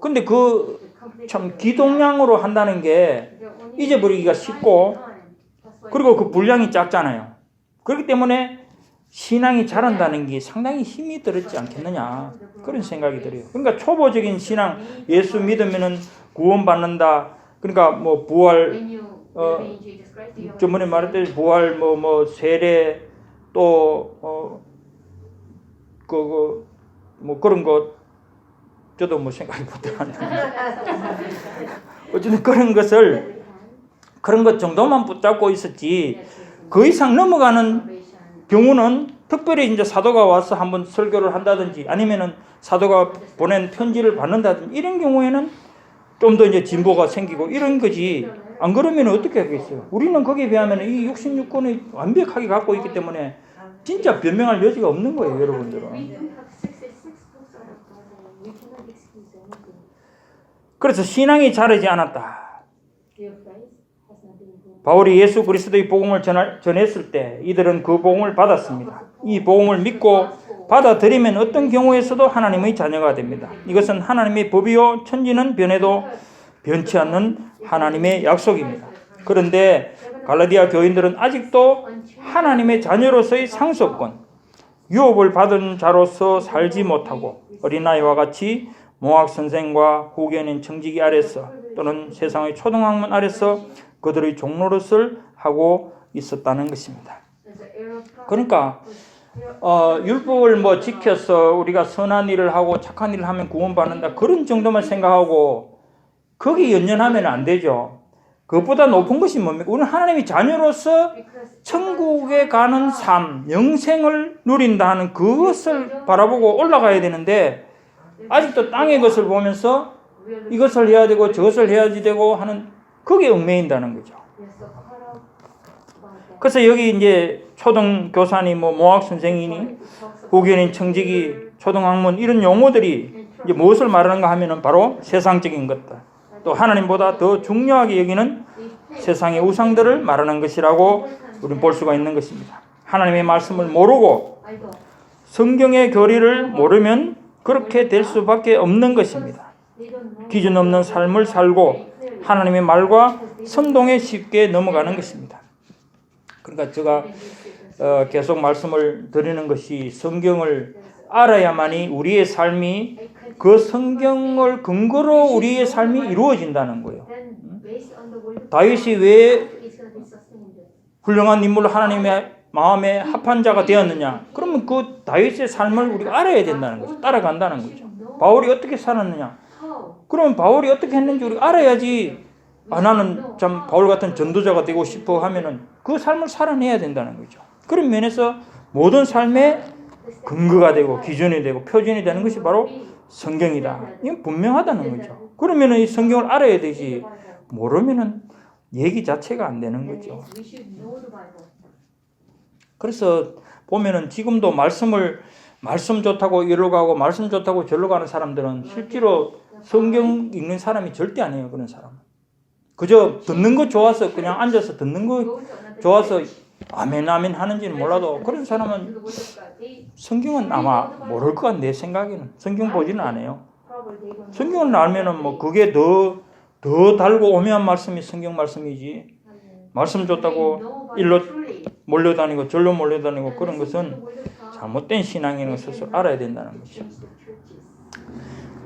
근데 참 기동량으로 한다는 게 잊어버리기가 쉽고, 그리고 그 분량이 작잖아요. 그렇기 때문에 신앙이 자란다는 게 상당히 힘이 들었지 않겠느냐, 그런 생각이 들어요. 그러니까 초보적인 신앙, 예수 믿으면은 구원받는다. 그러니까 부활, 저번에 말했듯이 부활, 세례, 또 그런 것 저도 생각이 못하는데 어쨌든 그런 것 정도만 붙잡고 있었지, 그 이상 넘어가는 경우는 특별히 이제 사도가 와서 한번 설교를 한다든지, 아니면은 사도가 보낸 편지를 받는다든지, 이런 경우에는 좀 더 이제 진보가 생기고 이런 거지. 안 그러면 어떻게 하겠어요? 우리는 거기에 비하면 이 66권을 완벽하게 갖고 있기 때문에 진짜 변명할 여지가 없는 거예요, 여러분들은. 그래서 신앙이 자라지 않았다. 바울이 예수 그리스도의 복음을 전했을 때 이들은 그 복음을 받았습니다. 이 복음을 믿고 받아들이면 어떤 경우에서도 하나님의 자녀가 됩니다. 이것은 하나님의 법이요 천지는 변해도 변치 않는 하나님의 약속입니다. 그런데 갈라디아 교인들은 아직도 하나님의 자녀로서의 상속권, 유업을 받은 자로서 살지 못하고 어린아이와 같이 몽학 선생과 후견인 청지기 아래서 또는 세상의 초등학문 아래서 그들의 종노릇을 하고 있었다는 것입니다. 그러니까 율법을 지켜서 우리가 선한 일을 하고 착한 일을 하면 구원받는다, 그런 정도만 생각하고 거기 연연하면 안 되죠. 그것보다 높은 것이 뭡니까? 우리는 하나님의 자녀로서 천국에 가는 삶, 영생을 누린다 하는 그것을 바라보고 올라가야 되는데, 아직도 땅의 것을 보면서 이것을 해야 되고 저것을 해야지 되고 하는 그게 얽매인다는 거죠. 그래서 여기 이제 초등교사니 뭐 모학선생이니 후견인 청지기 초등학문 이런 용어들이 이제 무엇을 말하는가 하면은 바로 세상적인 것들 또 하나님보다 더 중요하게 여기는 세상의 우상들을 말하는 것이라고 우리는 볼 수가 있는 것입니다. 하나님의 말씀을 모르고 성경의 교리를 모르면 그렇게 될 수밖에 없는 것입니다. 기준 없는 삶을 살고 하나님의 말과 선동에 쉽게 넘어가는 것입니다. 그러니까 제가 계속 말씀을 드리는 것이 성경을 알아야만이 우리의 삶이 그 성경을 근거로 우리의 삶이 이루어진다는 거예요. 다윗이 왜 훌륭한 인물로 하나님의 마음에 합한 자가 되었느냐? 그러면 그 다윗의 삶을 우리가 알아야 된다는 거죠. 따라간다는 거죠. 바울이 어떻게 살았느냐? 그럼 바울이 어떻게 했는지 우리가 알아야지. 나는 참 바울 같은 전도자가 되고 싶어 하면은 그 삶을 살아내야 된다는 거죠. 그런 면에서 모든 삶의 근거가 되고 기준이 되고 표준이 되는 것이 바로 성경이다. 이건 분명하다는 거죠. 그러면은 이 성경을 알아야 되지. 모르면은 얘기 자체가 안 되는 거죠. 그래서 보면은 지금도 말씀 좋다고 이리로 가고 말씀 좋다고 저리로 가는 사람들은 실제로 성경 읽는 사람이 절대 아니에요. 그런 사람은. 그저 듣는 거 좋아서 그냥 앉아서 듣는 거 좋아서 아멘 아멘 하는지는 몰라도 그런 사람은 성경은 아마 모를 것 같아. 내 생각에는. 성경 보지는 않아요. 성경을 알면은 뭐 그게 더 달고 오묘한 말씀이 성경 말씀이지. 말씀 좋다고 일로 몰려다니고 절로 몰려다니고 그런 것은 잘못된 신앙인 것을 알아야 된다는 거죠.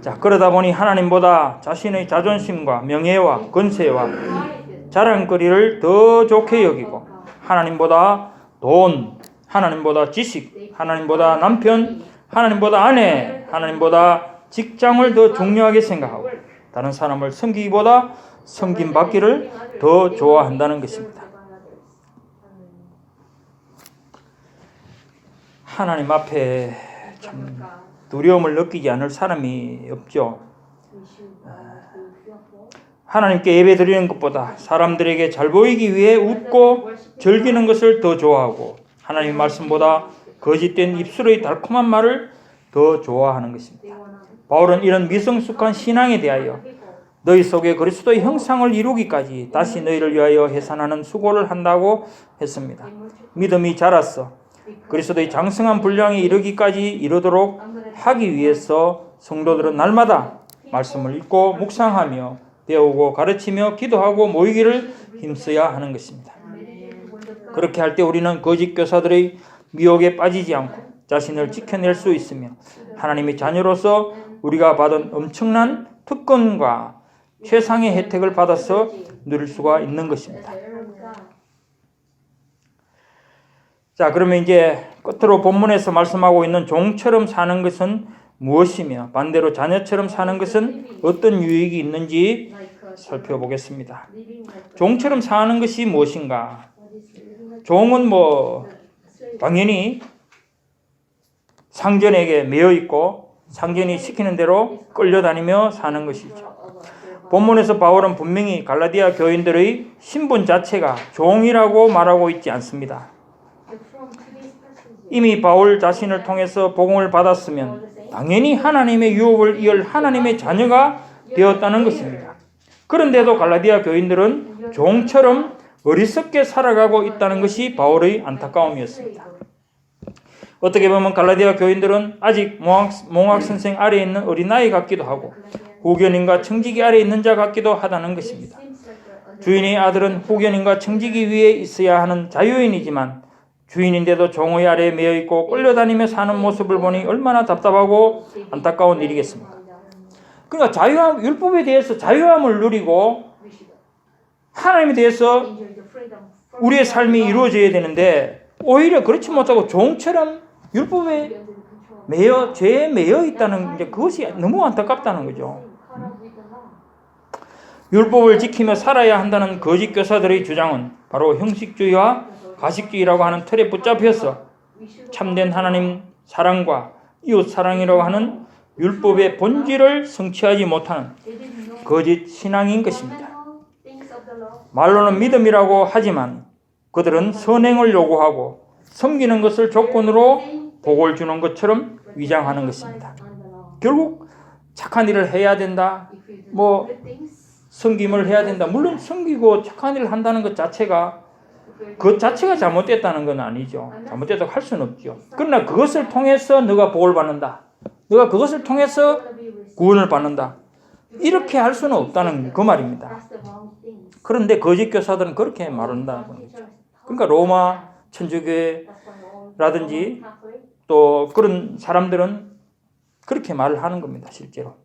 자, 그러다 보니 하나님보다 자신의 자존심과 명예와 권세와 자랑거리를 더 좋게 여기고 하나님보다 돈, 하나님보다 지식, 하나님보다 남편, 하나님보다 아내, 하나님보다 직장을 더 중요하게 생각하고 다른 사람을 섬기기보다 섬김받기를 더 좋아한다는 것입니다. 하나님 앞에 참 두려움을 느끼지 않을 사람이 없죠. 하나님께 예배 드리는 것보다 사람들에게 잘 보이기 위해 웃고 즐기는 것을 더 좋아하고 하나님의 말씀보다 거짓된 입술의 달콤한 말을 더 좋아하는 것입니다. 바울은 이런 미성숙한 신앙에 대하여 너희 속에 그리스도의 형상을 이루기까지 다시 너희를 위하여 해산하는 수고를 한다고 했습니다. 믿음이 자랐어. 그리스도의 장성한 분량에 이르기까지 이르도록 하기 위해서 성도들은 날마다 말씀을 읽고 묵상하며 배우고 가르치며 기도하고 모이기를 힘써야 하는 것입니다. 그렇게 할 때 우리는 거짓 교사들의 미혹에 빠지지 않고 자신을 지켜낼 수 있으며 하나님의 자녀로서 우리가 받은 엄청난 특권과 최상의 혜택을 받아서 누릴 수가 있는 것입니다. 자, 그러면 이제 끝으로 본문에서 말씀하고 있는 종처럼 사는 것은 무엇이며 반대로 자녀처럼 사는 것은 어떤 유익이 있는지 살펴보겠습니다. 종처럼 사는 것이 무엇인가? 종은 당연히 상전에게 매여 있고 상전이 시키는 대로 끌려다니며 사는 것이죠. 본문에서 바울은 분명히 갈라디아 교인들의 신분 자체가 종이라고 말하고 있지 않습니다. 이미 바울 자신을 통해서 복음을 받았으면 당연히 하나님의 유업을 이을 하나님의 자녀가 되었다는 것입니다. 그런데도 갈라디아 교인들은 종처럼 어리석게 살아가고 있다는 것이 바울의 안타까움이었습니다. 어떻게 보면 갈라디아 교인들은 아직 몽학 선생 아래에 있는 어린아이 같기도 하고 후견인과 청지기 아래에 있는 자 같기도 하다는 것입니다. 주인의 아들은 후견인과 청지기 위에 있어야 하는 자유인이지만 주인인데도 종의 아래에 매여 있고 끌려다니며 사는 모습을 보니 얼마나 답답하고 안타까운 일이겠습니까? 그러니까 율법에 대해서 자유함을 누리고 하나님에 대해서 우리의 삶이 이루어져야 되는데 오히려 그렇지 못하고 종처럼 율법에 죄에 매여 있다는 그것이 너무 안타깝다는 거죠. 율법을 지키며 살아야 한다는 거짓 교사들의 주장은 바로 형식주의와 가식주의라고 하는 틀에 붙잡혀서 참된 하나님 사랑과 이웃 사랑이라고 하는 율법의 본질을 성취하지 못하는 거짓 신앙인 것입니다. 말로는 믿음이라고 하지만 그들은 선행을 요구하고 섬기는 것을 조건으로 복을 주는 것처럼 위장하는 것입니다. 결국 착한 일을 해야 된다, 섬김을 해야 된다. 물론 섬기고 착한 일을 한다는 것 자체가 잘못됐다는 건 아니죠. 잘못됐다고 할 수는 없죠. 그러나 그것을 통해서 너가 복을 받는다, 너가 그것을 통해서 구원을 받는다, 이렇게 할 수는 없다는 그 말입니다. 그런데 거짓 교사들은 그렇게 말한다. 그러니까 로마 천주교라든지 또 그런 사람들은 그렇게 말을 하는 겁니다, 실제로.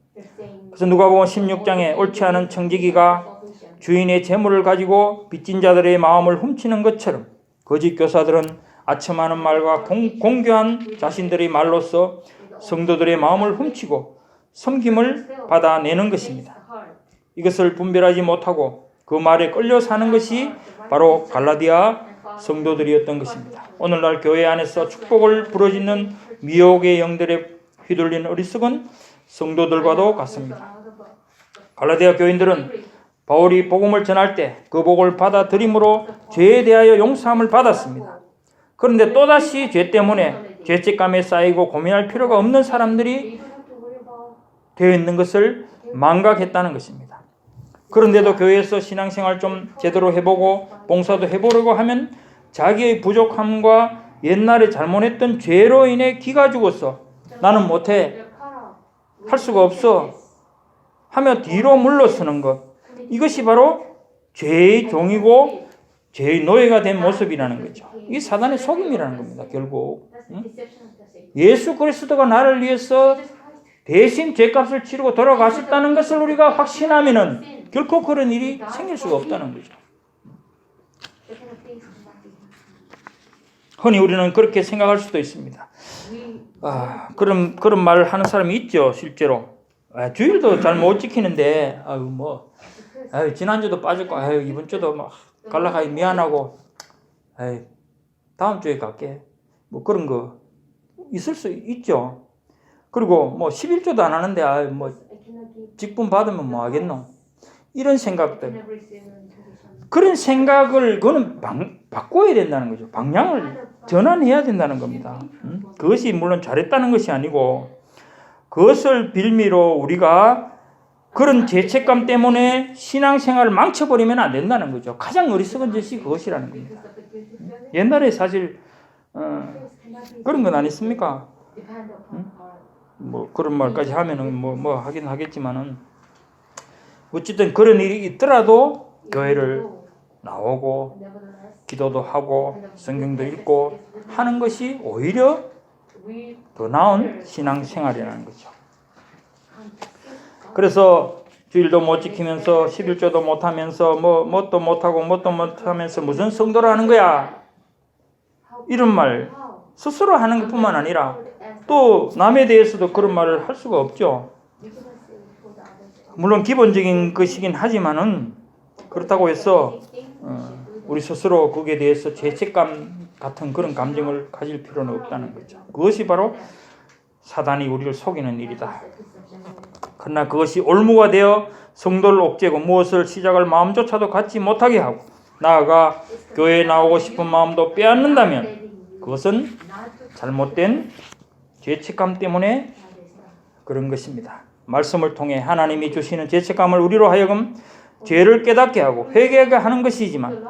그래서 누가복음 16장에 옳지 않은 청지기가 주인의 재물을 가지고 빚진 자들의 마음을 훔치는 것처럼 거짓 교사들은 아첨하는 말과 공교한 자신들의 말로서 성도들의 마음을 훔치고 섬김을 받아내는 것입니다. 이것을 분별하지 못하고 그 말에 끌려 사는 것이 바로 갈라디아 성도들이었던 것입니다. 오늘날 교회 안에서 축복을 부러지는 미혹의 영들에 휘둘린 어리석은 성도들과도 같습니다. 갈라디아 교인들은 바울이 복음을 전할 때 그 복을 받아들임으로 죄에 대하여 용서함을 받았습니다. 그런데 또다시 죄 때문에 죄책감에 쌓이고 고민할 필요가 없는 사람들이 되어 있는 것을 망각했다는 것입니다. 그런데도 교회에서 신앙생활 좀 제대로 해보고 봉사도 해보려고 하면 자기의 부족함과 옛날에 잘못했던 죄로 인해 기가 죽어서 나는 못해, 할 수가 없어 하며 뒤로 물러서는 것, 이것이 바로 죄의 종이고 죄의 노예가 된 모습이라는 거죠. 이게 사단의 속임이라는 겁니다. 결국 예수 그리스도가 나를 위해서 대신 죄값을 치르고 돌아가셨다는 것을 우리가 확신하면은 결코 그런 일이 생길 수가 없다는 거죠. 흔히 우리는 그렇게 생각할 수도 있습니다. 그런 말을 하는 사람이 있죠, 실제로. 주일도 잘 못 지키는데, 지난주도 빠졌고, 이번 주도 막 갈라가기 미안하고, 다음 주에 갈게. 그런 거 있을 수 있죠. 그리고 11조도 안 하는데, 직분 받으면 뭐 하겠노? 이런 생각들. 그런 생각을, 그거는 바꿔야 된다는 거죠. 방향을 전환해야 된다는 겁니다. 그것이 물론 잘했다는 것이 아니고, 그것을 빌미로 우리가 그런 죄책감 때문에 신앙생활을 망쳐버리면 안 된다는 거죠. 가장 어리석은 짓이 그것이라는 겁니다. 옛날에 사실 그런 건 아니습니까? 그런 말까지 하면은 하긴 하겠지만은 어쨌든 그런 일이 있더라도 교회를 나오고 기도도 하고 성경도 읽고 하는 것이 오히려 더 나은 신앙생활이라는 거죠. 그래서 주일도 못 지키면서 11조도 못하면서 뭣도 못하면서 무슨 성도라는 거야, 이런 말 스스로 하는 것뿐만 아니라 또 남에 대해서도 그런 말을 할 수가 없죠. 물론 기본적인 것이긴 하지만은 그렇다고 해서 우리 스스로 거기에 대해서 죄책감 같은 그런 감정을 가질 필요는 없다는 거죠. 그것이 바로 사단이 우리를 속이는 일이다. 그러나 그것이 올무가 되어 성도를 옥죄고 무엇을 시작할 마음조차도 갖지 못하게 하고 나아가 교회에 나오고 싶은 마음도 빼앗는다면 그것은 잘못된 죄책감 때문에 그런 것입니다. 말씀을 통해 하나님이 주시는 죄책감을 우리로 하여금 죄를 깨닫게 하고 회개하게 하는 것이지만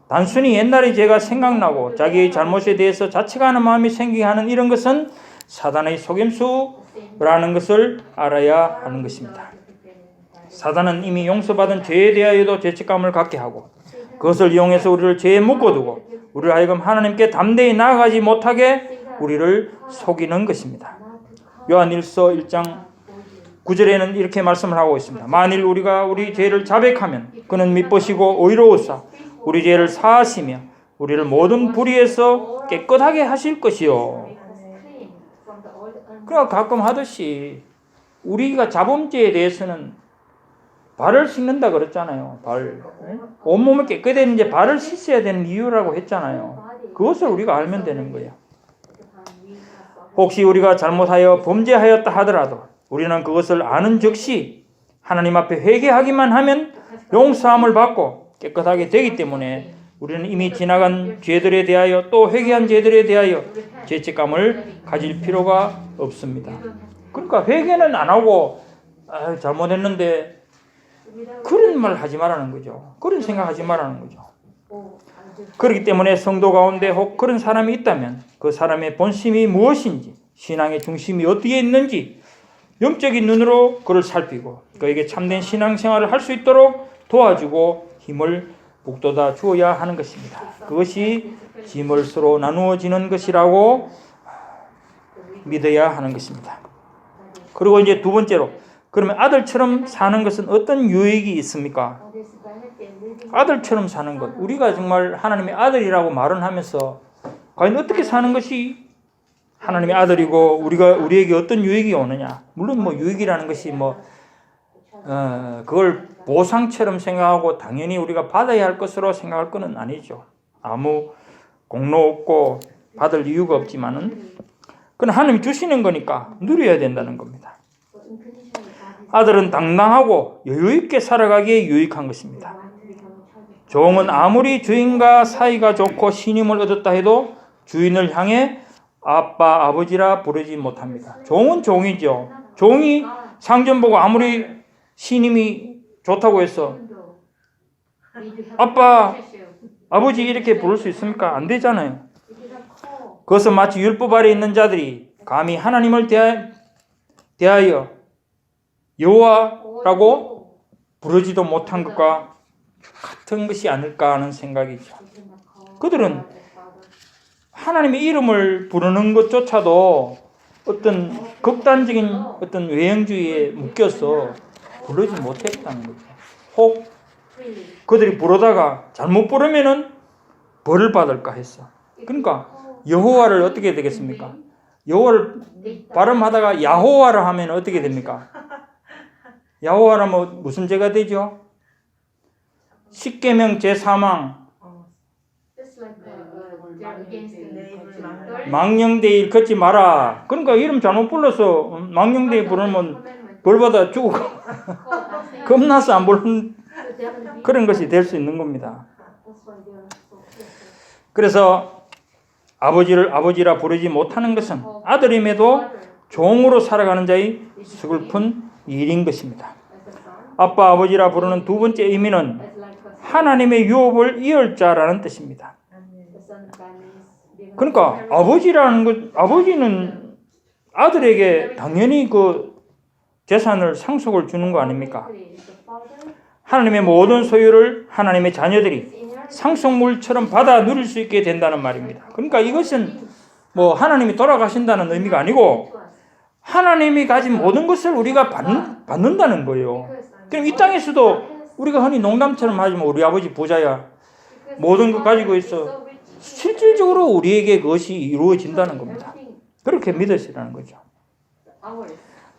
단순히 옛날의 죄가 생각나고 자기의 잘못에 대해서 자책하는 마음이 생기게 하는 이런 것은 사단의 속임수라는 것을 알아야 하는 것입니다. 사단은 이미 용서받은 죄에 대하여도 죄책감을 갖게 하고 그것을 이용해서 우리를 죄에 묶어두고 우리를 하여금 하나님께 담대히 나아가지 못하게 우리를 속이는 것입니다. 요한일서 1장 9절에는 이렇게 말씀을 하고 있습니다. 만일 우리가 우리 죄를 자백하면 그는 미쁘시고 의로우사 우리 죄를 사하시며 우리를 모든 불의에서 깨끗하게 하실 것이요. 그러니까 가끔 하듯이 우리가 자범죄에 대해서는 발을 씻는다 그랬잖아요. 온몸을 깨끗해지는데 발을 씻어야 되는 이유라고 했잖아요. 그것을 우리가 알면 되는 거예요. 혹시 우리가 잘못하여 범죄하였다 하더라도 우리는 그것을 아는 즉시 하나님 앞에 회개하기만 하면 용서함을 받고 깨끗하게 되기 때문에 우리는 이미 지나간 죄들에 대하여 또 회개한 죄들에 대하여 죄책감을 가질 필요가 없습니다. 그러니까 회개는 안 하고 잘못했는데 그런 말 하지 말라는 거죠. 그런 생각하지 말라는 거죠. 그렇기 때문에 성도 가운데 혹 그런 사람이 있다면 그 사람의 본심이 무엇인지, 신앙의 중심이 어디에 있는지 영적인 눈으로 그를 살피고 그에게 참된 신앙생활을 할 수 있도록 도와주고 힘을 북돋아 주어야 하는 것입니다. 그것이 짐을 서로 나누어지는 것이라고 믿어야 하는 것입니다. 그리고 이제 두 번째로, 그러면 아들처럼 사는 것은 어떤 유익이 있습니까? 아들처럼 사는 것, 우리가 정말 하나님의 아들이라고 말은 하면서 과연 어떻게 사는 것이 하나님의 아들이고 우리에게 어떤 유익이 오느냐? 물론 뭐 유익이라는 것이 그걸 보상처럼 생각하고 당연히 우리가 받아야 할 것으로 생각할 것은 아니죠. 아무 공로 없고 받을 이유가 없지만은 그건 하나님이 주시는 거니까 누려야 된다는 겁니다. 아들은 당당하고 여유있게 살아가기에 유익한 것입니다. 종은 아무리 주인과 사이가 좋고 신임을 얻었다 해도 주인을 향해 아빠, 아버지라 부르지 못합니다. 종은 종이죠. 종이 상전 보고 아무리 신임이 좋다고 해서 아빠, 아버지 이렇게 부를 수 있습니까? 안 되잖아요. 그것은 마치 율법 아래 있는 자들이 감히 하나님을 대하여 여호와라고 부르지도 못한 것과 같은 것이 아닐까 하는 생각이죠. 그들은 하나님의 이름을 부르는 것조차도 어떤 극단적인 어떤 외형주의에 묶여서 부르지 못했다는 거죠. 혹 그들이 부르다가 잘못 부르면은 벌을 받을까 했어. 그러니까 여호와를 어떻게 되겠습니까? 여호와를 발음하다가 야호와를 하면 어떻게 됩니까? 야호와라면 무슨 죄가 되죠? 십계명 제4망 망령되이 걷지 마라. 그러니까 이름 잘못 불러서 망령되이 부르면 벌받아 죽고 겁나서 안 부르는 그런 것이 될 수 있는 겁니다. 그래서 아버지를 아버지라 부르지 못하는 것은 아들임에도 종으로 살아가는 자의 서글픈 일인 것입니다. 아빠 아버지라 부르는 두 번째 의미는 하나님의 유업을 이을 자라는 뜻입니다. 그러니까 아버지라는 것, 아버지는 아들에게 당연히 그 재산을 상속을 주는 거 아닙니까? 하나님의 모든 소유를 하나님의 자녀들이 상속물처럼 받아 누릴 수 있게 된다는 말입니다. 그러니까 이것은 뭐 하나님이 돌아가신다는 의미가 아니고 하나님이 가진 모든 것을 우리가 받는다는 거예요. 그럼 이 땅에서도 우리가 흔히 농담처럼 하지만 우리 아버지 부자야. 모든 것 가지고 있어. 실질적으로 우리에게 그것이 이루어진다는 겁니다. 그렇게 믿으시라는 거죠.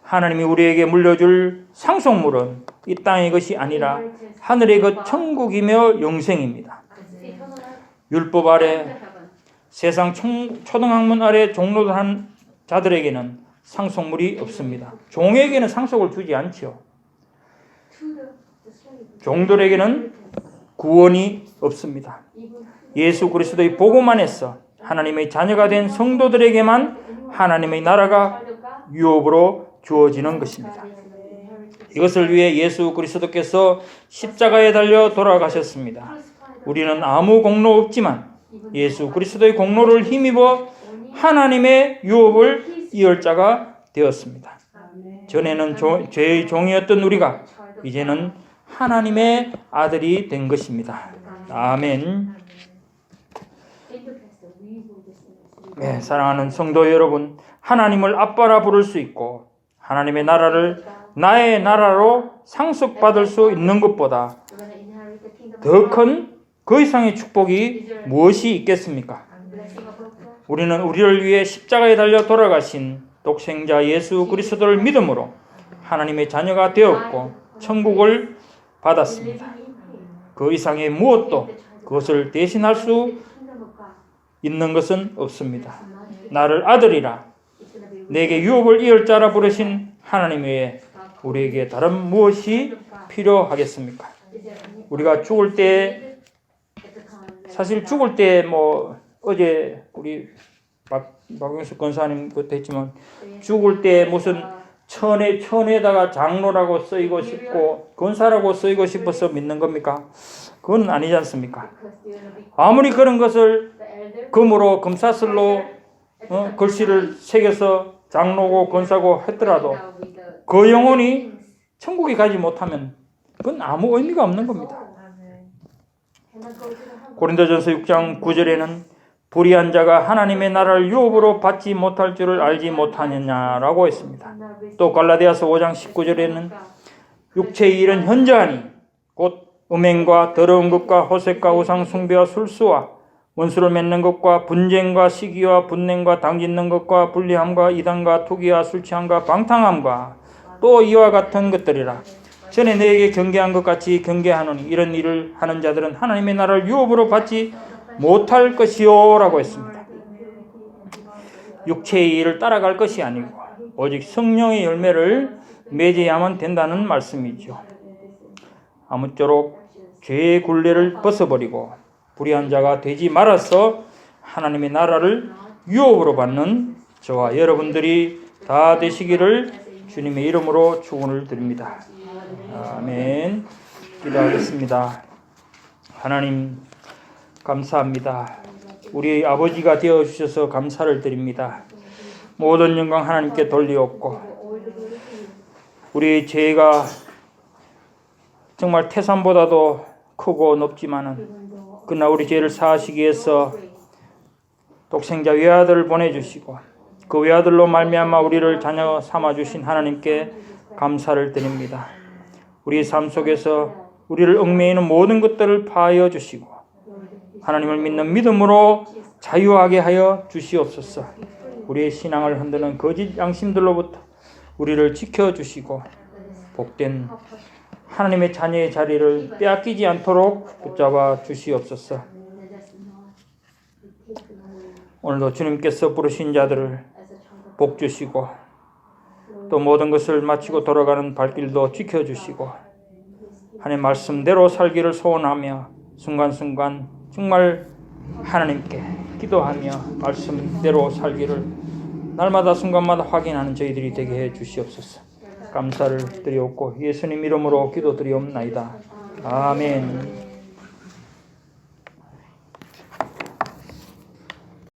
하나님이 우리에게 물려줄 상속물은 이 땅의 것이 아니라 하늘의 것 천국이며 영생입니다. 율법 아래 세상 초등학문 아래 종로를 한 자들에게는 상속물이 없습니다. 종에게는 상속을 주지 않죠. 종들에게는 구원이 없습니다. 예수 그리스도의 복음 안에서 하나님의 자녀가 된 성도들에게만 하나님의 나라가 유업으로 주어지는 것입니다. 이것을 위해 예수 그리스도께서 십자가에 달려 돌아가셨습니다. 우리는 아무 공로 없지만 예수 그리스도의 공로를 힘입어 하나님의 유업을 이을 자가 되었습니다. 전에는 죄의 종이었던 우리가 이제는 하나님의 아들이 된 것입니다. 아멘. 네, 사랑하는 성도 여러분, 하나님을 아빠라 부를 수 있고 하나님의 나라를 나의 나라로 상속받을 수 있는 것보다 더 큰 그 이상의 축복이 무엇이 있겠습니까? 우리는 우리를 위해 십자가에 달려 돌아가신 독생자 예수 그리스도를 믿음으로 하나님의 자녀가 되었고 천국을 받았습니다. 그 이상의 무엇도 그것을 대신할 수 있는 것은 없습니다. 나를 아들이라 내게 유업을 이을 자라 부르신 하나님 외에 우리에게 다른 무엇이 필요하겠습니까? 우리가 죽을 때, 사실 죽을 때 뭐 어제 우리 박영수 권사님 그것도 했지만, 죽을 때 무슨 천에다가 장로라고 쓰이고 싶고 권사라고 쓰이고 싶어서 믿는 겁니까? 그건 아니지 않습니까? 아무리 그런 것을 금으로 금사슬로 글씨를 새겨서 장로고 권사고 했더라도 그 영혼이 천국에 가지 못하면 그건 아무 의미가 없는 겁니다. 고린도전서 6장 9절에는 불의한 자가 하나님의 나라를 유업으로 받지 못할 줄을 알지 못하느냐라고 했습니다. 또 갈라디아서 5장 19절에는 육체의 일은 현저하니 곧 음행과 더러운 것과 호색과 우상 숭배와 술수와 원수를 맺는 것과 분쟁과 시기와 분냉과 당짓는 것과 불리함과 이단과 투기와 술 취함과 방탕함과 또 이와 같은 것들이라. 전에 너에게 경계한 것 같이 경계하노니 이런 일을 하는 자들은 하나님의 나라를 유업으로 받지 못할 것이요 라고 했습니다. 육체의 일을 따라갈 것이 아니고 오직 성령의 열매를 맺어야만 된다는 말씀이죠. 아무쪼록 죄의 굴레를 벗어버리고 불의한 자가 되지 말아서 하나님의 나라를 유업으로 받는 저와 여러분들이 다 되시기를 주님의 이름으로 축원을 드립니다. 아멘. 기도하겠습니다. 하나님 감사합니다. 우리 아버지가 되어주셔서 감사를 드립니다. 모든 영광 하나님께 돌리옵고 우리의 죄가 정말 태산보다도 크고 높지만은 그러나 우리 죄를 사하시기 위해서 독생자 외아들을 보내주시고 그 외아들로 말미암아 우리를 자녀 삼아주신 하나님께 감사를 드립니다. 우리 삶 속에서 우리를 얽매이는 모든 것들을 파하여 주시고 하나님을 믿는 믿음으로 자유하게 하여 주시옵소서. 우리의 신앙을 흔드는 거짓 양심들로부터 우리를 지켜주시고 복된 하나님의 자녀의 자리를 빼앗기지 않도록 붙잡아 주시옵소서. 오늘도 주님께서 부르신 자들을 복 주시고 또 모든 것을 마치고 돌아가는 발길도 지켜주시고 하나님의 말씀대로 살기를 소원하며 순간순간 정말 하나님께 기도하며 말씀대로 살기를 날마다 순간마다 확인하는 저희들이 되게 해 주시옵소서. 감사를 드리옵고 예수님 이름으로 기도드리옵나이다. 아멘.